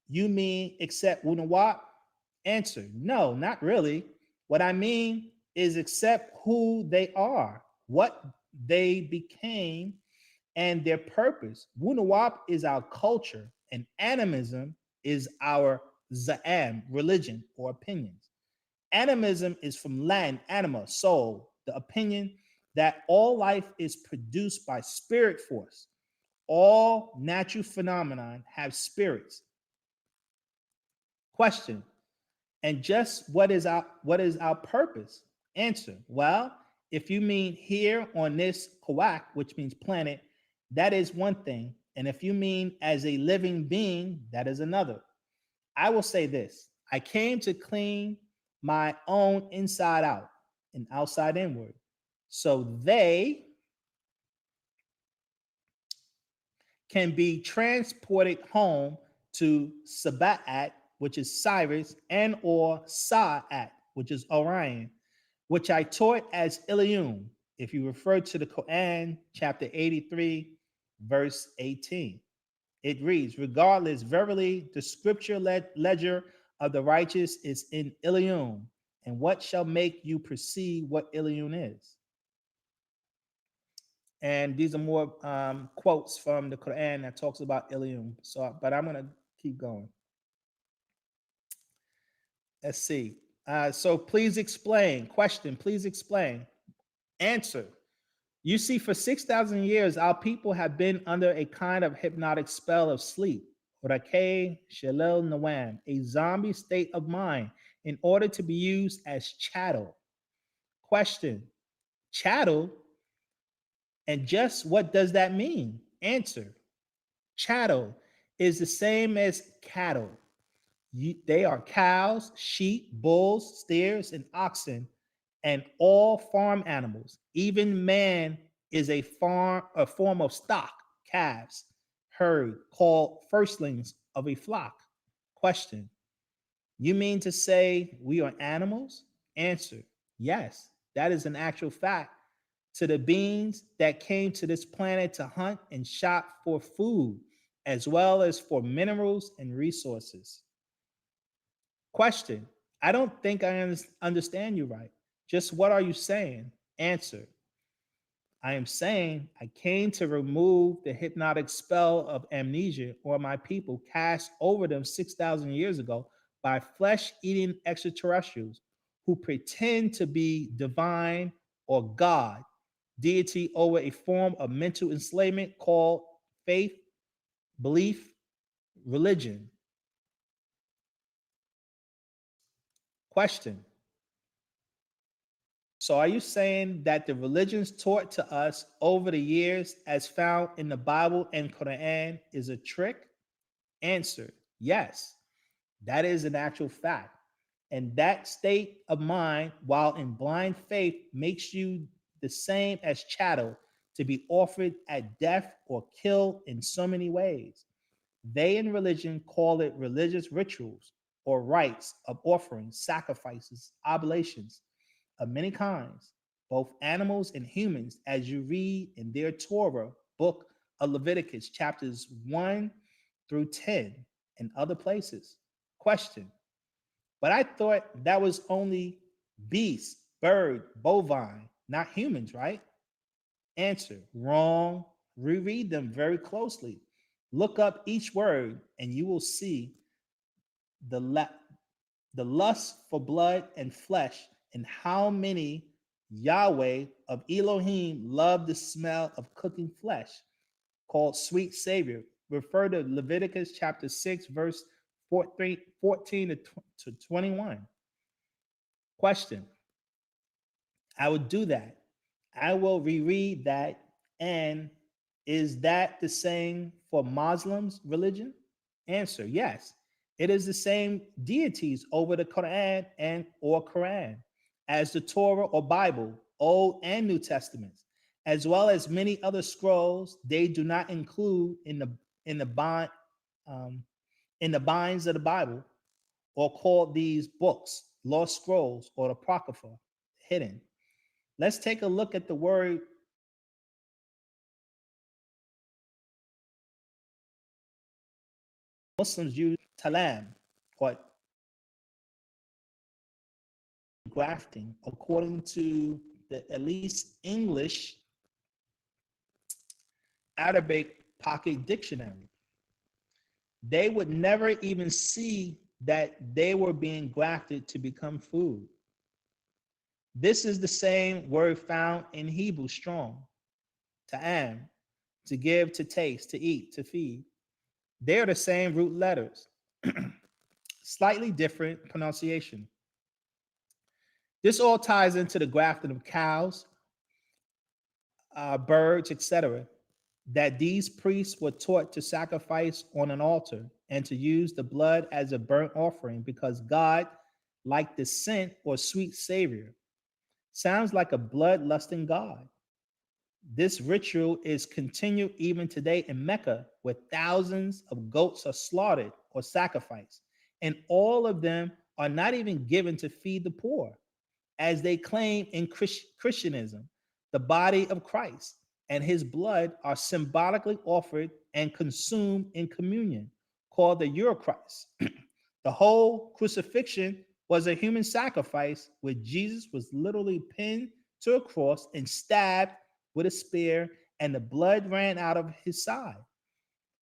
you mean accept Wunawap? Answer. No, not really. What I mean is accept who they are, what they became, and their purpose. Wunawap is our culture, and animism is our Za'am, religion or opinions. Animism is from Latin anima, soul, the opinion that all life is produced by spirit force. All natural phenomenon have spirits. Question. And just what is our purpose? Answer. Well, if you mean here on this Kawak, which means planet, that is one thing. And if you mean as a living being, that is another. I will say this. I came to clean my own inside out and outside inward. So they can be transported home to Sabat, which is Cyrus, and or Sa'at, which is Orion, which I taught as Ilium, if you refer to the Quran, chapter 83, verse 18. It reads, regardless, verily, the scripture ledger of the righteous is in Ilium, and what shall make you perceive what Ilium is? And these are more quotes from the Quran that talks about Ilium. So, but I'm going to keep going. Let's see. So please explain. Question, please explain. Answer. You see, for 6,000 years, our people have been under a kind of hypnotic spell of sleep, Rake Shalel Nawam, a zombie state of mind, in order to be used as chattel. Question. Chattel? And just what does that mean? Answer. Chattel is the same as cattle. They are cows, sheep, bulls, steers, and oxen, and all farm animals. Even man is a form of stock, calves, herd, called firstlings of a flock. Question. You mean to say we are animals? Answer. Yes, that is an actual fact. To the beings that came to this planet to hunt and shop for food, as well as for minerals and resources. Question. I don't think I understand you right. Just what are you saying? Answer. I am saying I came to remove the hypnotic spell of amnesia or my people cast over them 6,000 years ago by flesh-eating extraterrestrials who pretend to be divine or God, deity over a form of mental enslavement called faith, belief, religion. Question. So are you saying that the religions taught to us over the years as found in the Bible and Quran is a trick? Answer. Yes, that is an actual fact. And that state of mind, while in blind faith, makes you the same as chattel to be offered at death or killed in so many ways. They in religion call it religious rituals or rites of offerings, sacrifices, oblations of many kinds, both animals and humans, as you read in their Torah, book of Leviticus, chapters 1 through 10, and other places. Question. But I thought that was only beast, bird, bovine, not humans, right? Answer. Wrong. Reread them very closely. Look up each word, and you will see the the lust for blood and flesh, and how many Yahweh of Elohim love the smell of cooking flesh, called sweet savior. Refer to Leviticus chapter 6, verse 14 to 21. Question. I would do that. I will reread that. And is that the same for Muslims' religion? Answer. Yes. It is the same deities over the Quran and or Quran as the Torah or Bible, Old and New Testaments, as well as many other scrolls. They do not include in the bind in the binds of the Bible, or call these books lost scrolls or the Apocrypha, hidden. Let's take a look at the word Muslims use talam, or grafting, according to the at least English Arabic Pocket Dictionary. They would never even see that they were being grafted to become food. This is the same word found in Hebrew strong, ta'am, to give, to taste, to eat, to feed. They're the same root letters, slightly different pronunciation. This all ties into the grafting of cows, birds, etc., that these priests were taught to sacrifice on an altar and to use the blood as a burnt offering because God liked the scent or sweet savior. Sounds like a bloodlusting God. This ritual is continued even today in Mecca, where thousands of goats are slaughtered or sacrificed, and all of them are not even given to feed the poor, as they claim in Christianism. The body of Christ and his blood are symbolically offered and consumed in communion, called the Eucharist. The whole crucifixion was a human sacrifice where Jesus was literally pinned to a cross and stabbed with a spear, and the blood ran out of his side.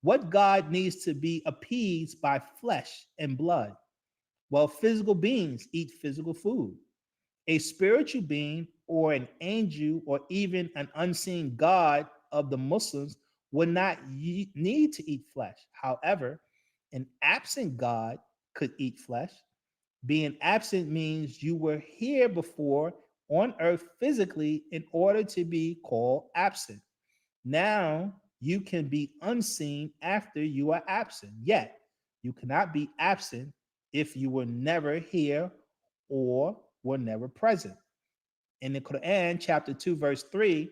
What God needs to be appeased by flesh and blood? Well, physical beings eat physical food. A spiritual being or an angel or even an unseen God of the Muslims would not need to eat flesh. However, an absent God could eat flesh. Being absent means you were here before on earth physically in order to be called absent. Now you can be unseen after you are absent. Yet you cannot be absent if you were never here or were never present. In the Quran, chapter 2, verse 3,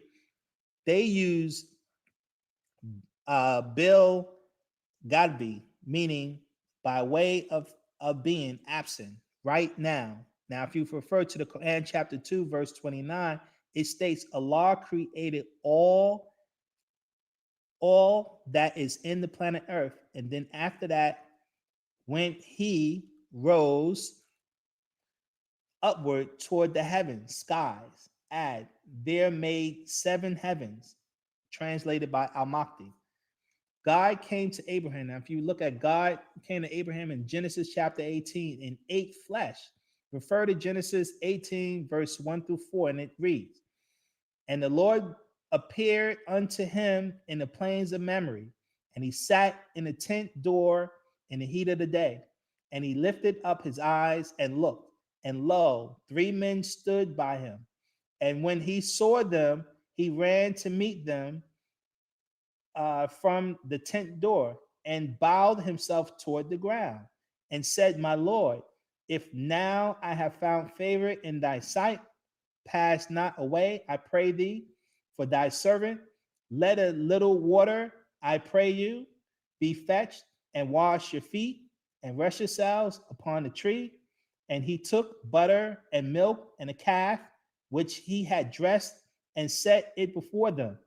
they use bil gadbi, meaning by way of being absent right now. Now, if you refer to the Quran, chapter 2, verse 29, it states Allah created all that is in the planet Earth. And then after that, when he rose upward toward the heavens, skies, add, there made 7 heavens, translated by Al-Makdi. God came to Abraham. Now, if you look at God came to Abraham in Genesis chapter 18 and ate flesh, refer to Genesis 18, verse 1 through 4, and it reads, and the Lord appeared unto him in the plains of Mamre, and he sat in the tent door in the heat of the day, and he lifted up his eyes and looked, and lo, 3 men stood by him. And when he saw them, he ran to meet them from the tent door and bowed himself toward the ground and said, my Lord, if now I have found favor in thy sight, pass not away, I pray thee, for thy servant. Let a little water, I pray you, be fetched, and wash your feet and rest yourselves upon the tree. And he took butter and milk and a calf, which he had dressed, and set it before them.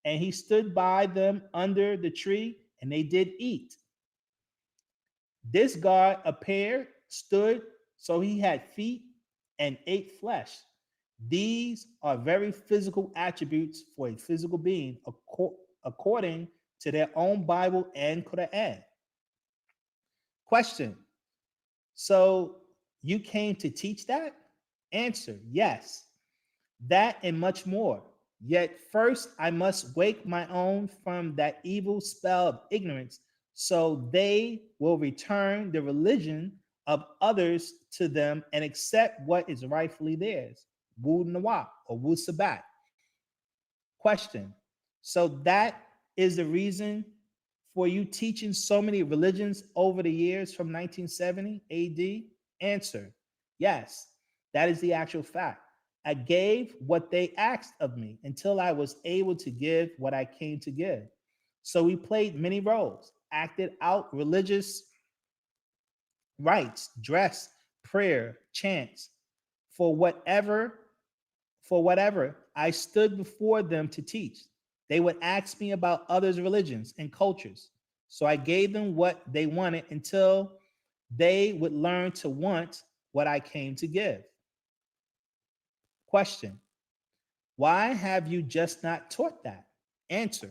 And he stood by them under the tree, and they did eat. This God appeared, stood, so he had feet, and ate flesh. These are very physical attributes for a physical being, according to their own Bible and Quran. Question: so you came to teach that? Answer: yes, that and much more. Yet first I must wake my own from that evil spell of ignorance, so they will return the religion of others to them and accept what is rightfully theirs. Wu-Nawab or Wu-Sabat. Question: so that is the reason for you teaching so many religions over the years from 1970 AD? Answer: yes, that is the actual fact. I gave what they asked of me until I was able to give what I came to give. So we played many roles, acted out religious rites, dress, prayer, chants, for whatever for whatever I stood before them to teach. They would ask me about others' religions and cultures. So I gave them what they wanted until they would learn to want what I came to give. Question: why have you just not taught that? Answer: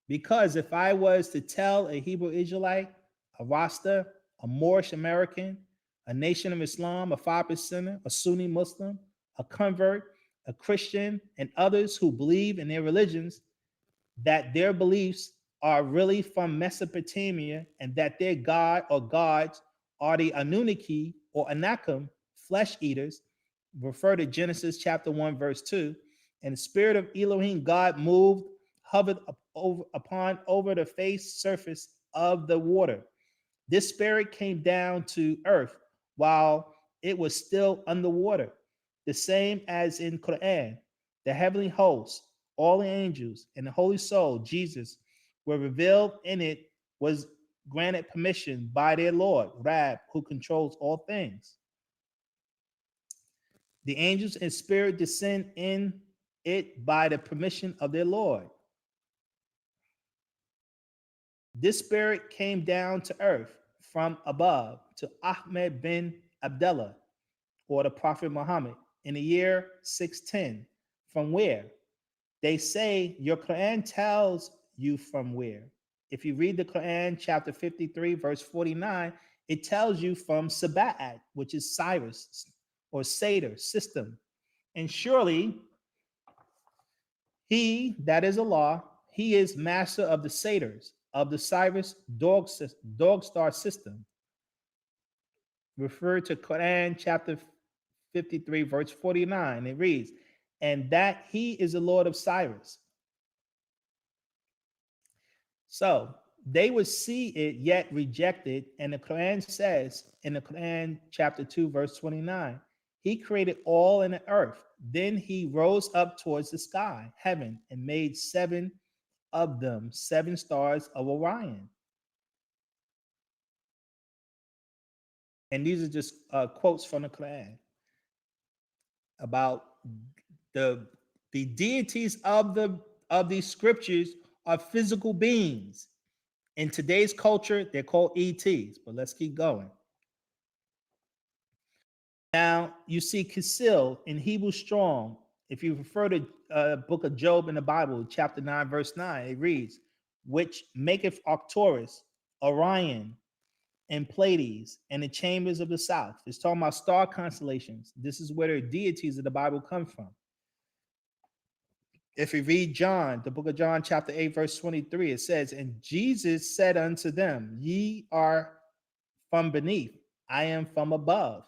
because if I was to tell a Hebrew Israelite, a Rasta, a Moorish American, a Nation of Islam, a 5%er, a Sunni Muslim, a convert, a Christian, and others who believe in their religions that their beliefs are really from Mesopotamia and that their god or gods are the Anunnaki or Anakim, flesh eaters, refer to Genesis chapter 1, verse 2, and the spirit of Elohim, God, moved, hovered over the face surface of the water. This spirit came down to earth while it was still underwater, the same as in Quran. The heavenly hosts, all the angels, and the Holy Soul, Jesus, were revealed in it, was granted permission by their Lord, Rab, who controls all things. The angels and spirit descend in it by the permission of their Lord. This spirit came down to earth from above to Ahmed bin Abdullah, or the Prophet Muhammad, in the year 610. From where? They say your Quran tells you from where. If you read the Quran, chapter 53, verse 49, it tells you from Sabat, which is Cyrus or Seder system. And surely he, that is Allah, he is master of the Seders, of the Cyrus dog star system. Refer to Quran chapter 53, verse 49. It reads, and that he is the Lord of Cyrus. So they would see it yet reject it. And the Quran says in the Quran chapter 2, verse 29, he created all in the earth. Then he rose up towards the sky, heaven, and made 7 of them, 7 stars of Orion. And these are just quotes from the Quran about the deities of these scriptures are physical beings. In today's culture, they're called ETs, but let's keep going. Now, you see Kisil in Hebrew Strong. If you refer to book of Job in the Bible, chapter 9, verse 9, it reads, which maketh Arcturus, Orion, and Pleiades, and the chambers of the south. It's talking about star constellations. This is where the deities of the Bible come from. If you read John, the book of John, chapter 8, verse 23, it says, and Jesus said unto them, ye are from beneath, I am from above.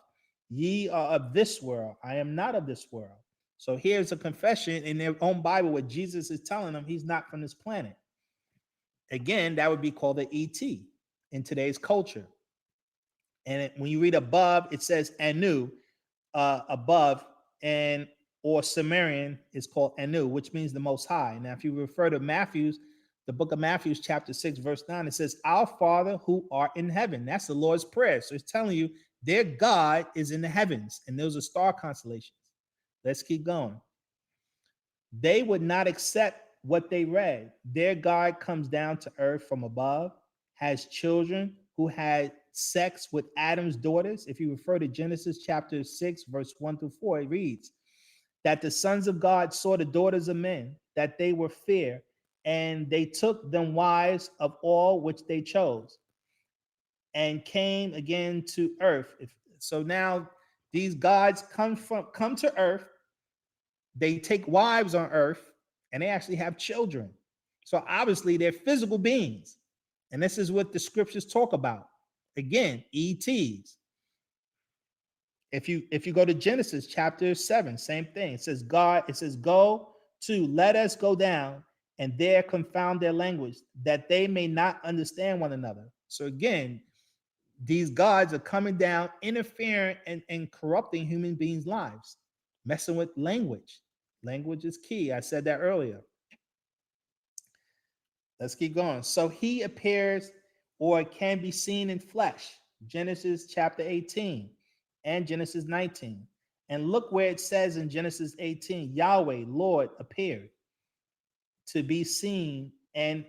Ye are of this world, I am not of this world. So here's a confession in their own Bible where Jesus is telling them he's not from this planet. Again, that would be called an ET in today's culture. And when you read above, it says Anu, above, and or Sumerian is called Anu, which means the Most High. Now, if you refer to Matthew's, the book of Matthew, chapter 6, verse 9, it says, our Father who art in heaven. That's the Lord's Prayer. So it's telling you their God is in the heavens, and those are star constellations. Let's keep going. They would not accept what they read. Their God comes down to earth from above, has children who had sex with Adam's daughters. If you refer to Genesis chapter 6, verse 1 through 4, it reads that the sons of God saw the daughters of men, that they were fair, and they took them wives of all which they chose, and came again to earth. So now these gods come to earth. They take wives on earth, and they actually have children. So obviously they're physical beings. And this is what the scriptures talk about. Again, ETs. If you go to Genesis chapter 7, same thing. It says go to, let us go down and there confound their language, that they may not understand one another. So again, these gods are coming down, interfering and corrupting human beings' lives, messing with language. Language is key. I said that earlier. Let's keep going. So he appears or can be seen in flesh. Genesis chapter 18 and Genesis 19. And look where it says in Genesis 18, Yahweh, Lord, appeared to be seen, and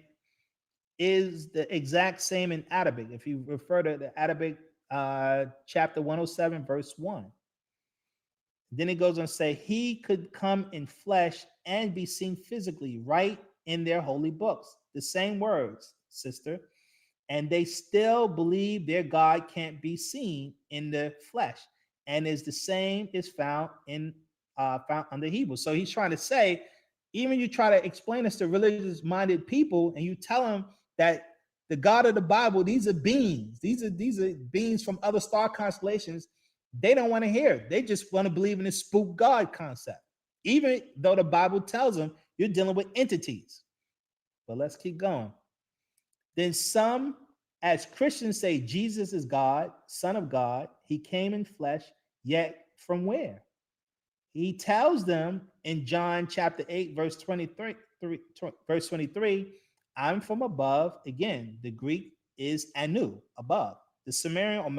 is the exact same in Arabic. If you refer to the Arabic chapter 107, verse 1. Then it goes on to say, he could come in flesh and be seen physically, right in their holy books. The same words, sister. And they still believe their God can't be seen in the flesh, and is the same is found under Hebrew. So he's trying to say, even you try to explain this to religious-minded people, and you tell them that the God of the Bible, these are beings, these are beings from other star constellations. They don't want to hear it. They just want to believe in this spook God concept, even though the Bible tells them you're dealing with entities. But let's keep going. Then some, as Christians, say Jesus is God, Son of God. He came in flesh, yet from where? He tells them in John chapter 8, verse 23, verse 23, I'm from above. Again, the Greek is anu, above. The Sumerian or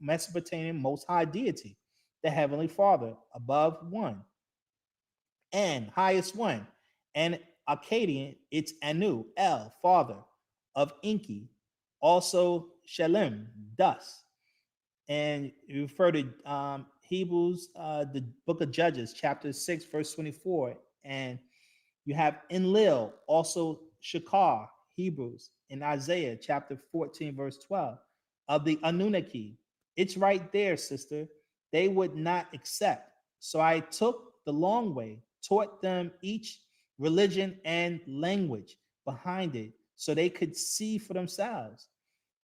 Mesopotamian most high deity, the heavenly Father, above one, and highest one. And Akkadian, it's anu, El, Father, of Enki, also Shalem, dust. And you refer to Hebrews, the book of Judges, chapter 6, verse 24. And you have Enlil, also Shakar, Hebrews, in Isaiah chapter 14, verse 12, of the Anunnaki. It's right there, sister. They would not accept. So I took the long way, taught them each religion and language behind it so they could see for themselves.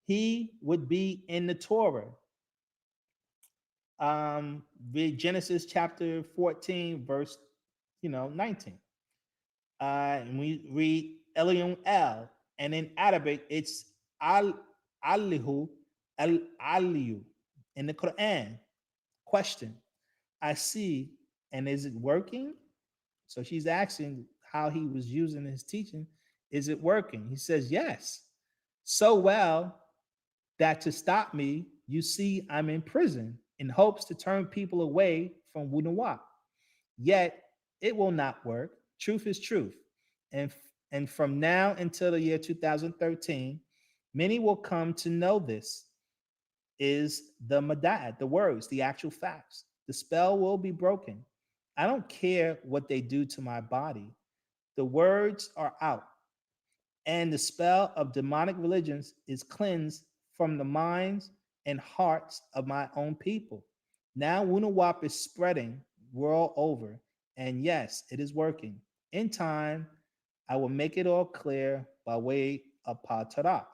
He would be in the Torah. Read Genesis chapter 14, verse 19. And we read Elion El, and in Arabic it's Alihu El Aliyu. In the Quran, question, I see, and is it working? So she's asking how he was using his teaching. Is it working? He says, yes. So well that to stop me, you see, I'm in prison in hopes to turn people away from Wu-Sabat. Yet it will not work. Truth is truth. And from now until the year 2013, many will come to know this is the Madad, the words, the actual facts. The spell will be broken. I don't care what they do to my body. The words are out, and the spell of demonic religions is cleansed from the minds and hearts of my own people. Now Wunawap is spreading world over, and yes, it is working. In time, I will make it all clear by way of Patarak.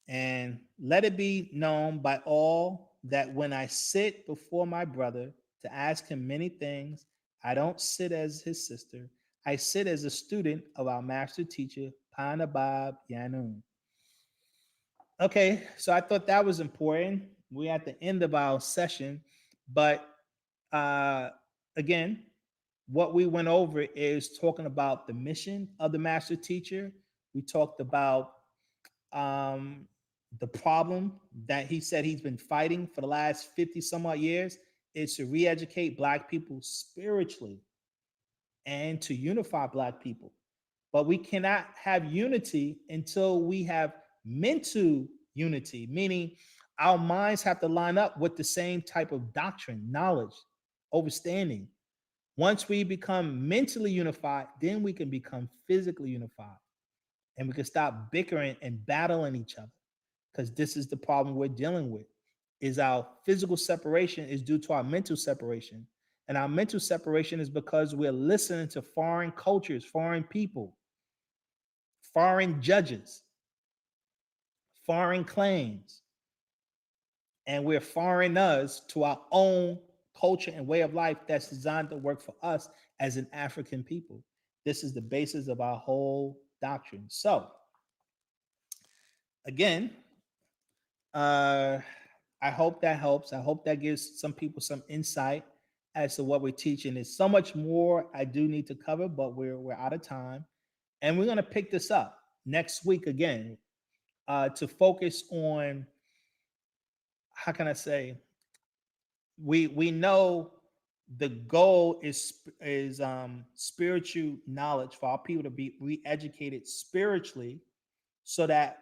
And let it be known by all that when I sit before my brother to ask him many things, I don't sit as his sister. I sit as a student of our master teacher, Panabab Yanun. Okay, so I thought that was important. We're at the end of our session, but uh, again, what we went over is talking about the mission of the master teacher. We talked about um, the problem that he said he's been fighting for the last 50 some odd years is to re-educate Black people spiritually and to unify Black people. But we cannot have unity until we have mental unity, meaning our minds have to line up with the same type of doctrine, knowledge, understanding. Once we become mentally unified, then we can become physically unified, and we can stop bickering and battling each other, because this is the problem we're dealing with. Is our physical separation is due to our mental separation, and our mental separation is because we're listening to foreign cultures, foreign people, foreign judges, foreign claims, and we're foreigners to our own culture and way of life that's designed to work for us as an African people. This is the basis of our whole doctrine. So, again, I hope that helps. I hope that gives some people some insight as to what we're teaching. There's so much more I do need to cover, but we're out of time, and we're gonna pick this up next week again to focus on, how can I say, we know the goal is spiritual knowledge for our people to be re-educated spiritually, so that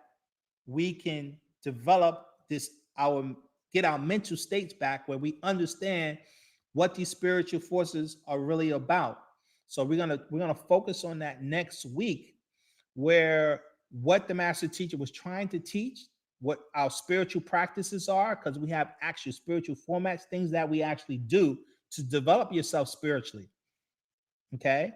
we can develop this our get our mental states back, where we understand what these spiritual forces are really about. So we're gonna focus on that next week, where what the master teacher was trying to teach, what our spiritual practices are, because we have actual spiritual formats, things that we actually do to develop yourself spiritually. Okay.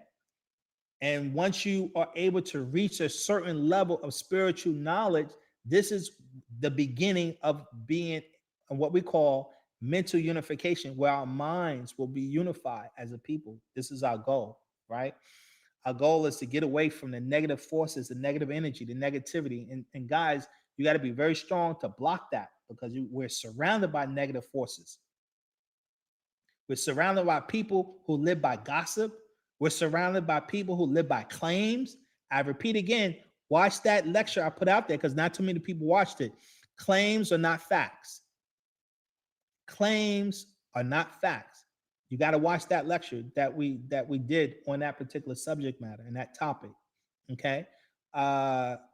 And once you are able to reach a certain level of spiritual knowledge, this is the beginning of being what we call mental unification, where our minds will be unified as a people. This is our goal, right? Our goal is to get away from the negative forces, the negative energy, the negativity. And guys, you got to be very strong to block that, because we're surrounded by negative forces. We're surrounded by people who live by gossip. We're surrounded by people who live by claims. I repeat again, watch that lecture I put out there, because not too many people watched it. Claims are not facts. Claims are not facts. You got to watch that lecture that we did on that particular subject matter and that topic. Okay.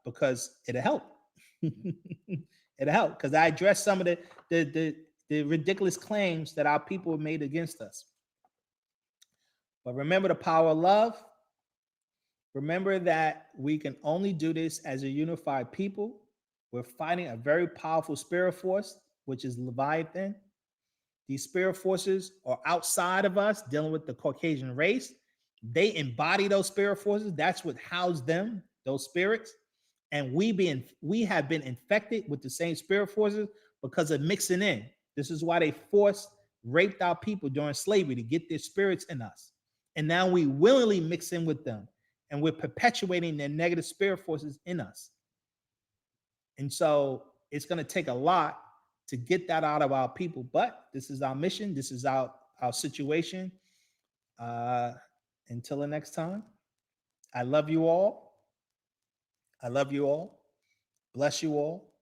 Because it'll help. It'll help, because I addressed some of the ridiculous claims that our people have made against us. But remember the power of love. Remember that we can only do this as a unified people. We're fighting a very powerful spirit force, which is Leviathan. These spirit forces are outside of us, dealing with the Caucasian race. They embody those spirit forces. That's what housed them, those spirits. And we have been infected with the same spirit forces because of mixing in. This is why they raped our people during slavery, to get their spirits in us. And now we willingly mix in with them, and we're perpetuating their negative spirit forces in us. And so it's going to take a lot to get that out of our people. But this is our mission. This is our situation. Until the next time, I love you all. I love you all. Bless you all.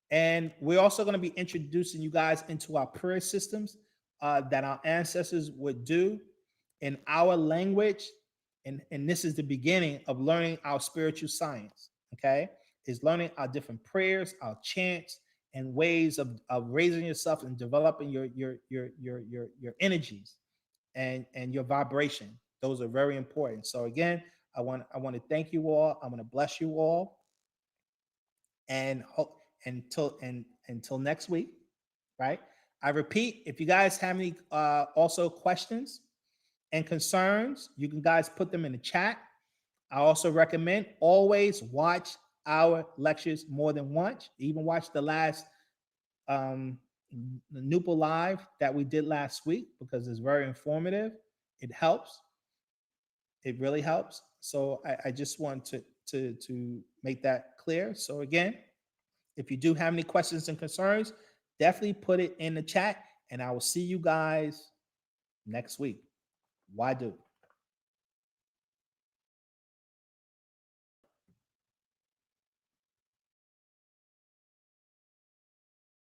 And we're also going to be introducing you guys into our prayer systems that our ancestors would do in our language. And this is the beginning of learning our spiritual science. Okay. Is learning our different prayers, our chants, and ways of raising yourself and developing your energies and your vibration. Those are very important. So again, I want to thank you all. I want to bless you all. And until next week, right? I repeat, if you guys have any also questions and concerns, you can guys put them in the chat. I also recommend always watch our lectures more than once. Even watch the last NoopooH Live that we did last week, because it's very informative. It helps. It really helps. So I just want to make that clear. So again, if you do have any questions and concerns, definitely put it in the chat, and I will see you guys next week. Why do?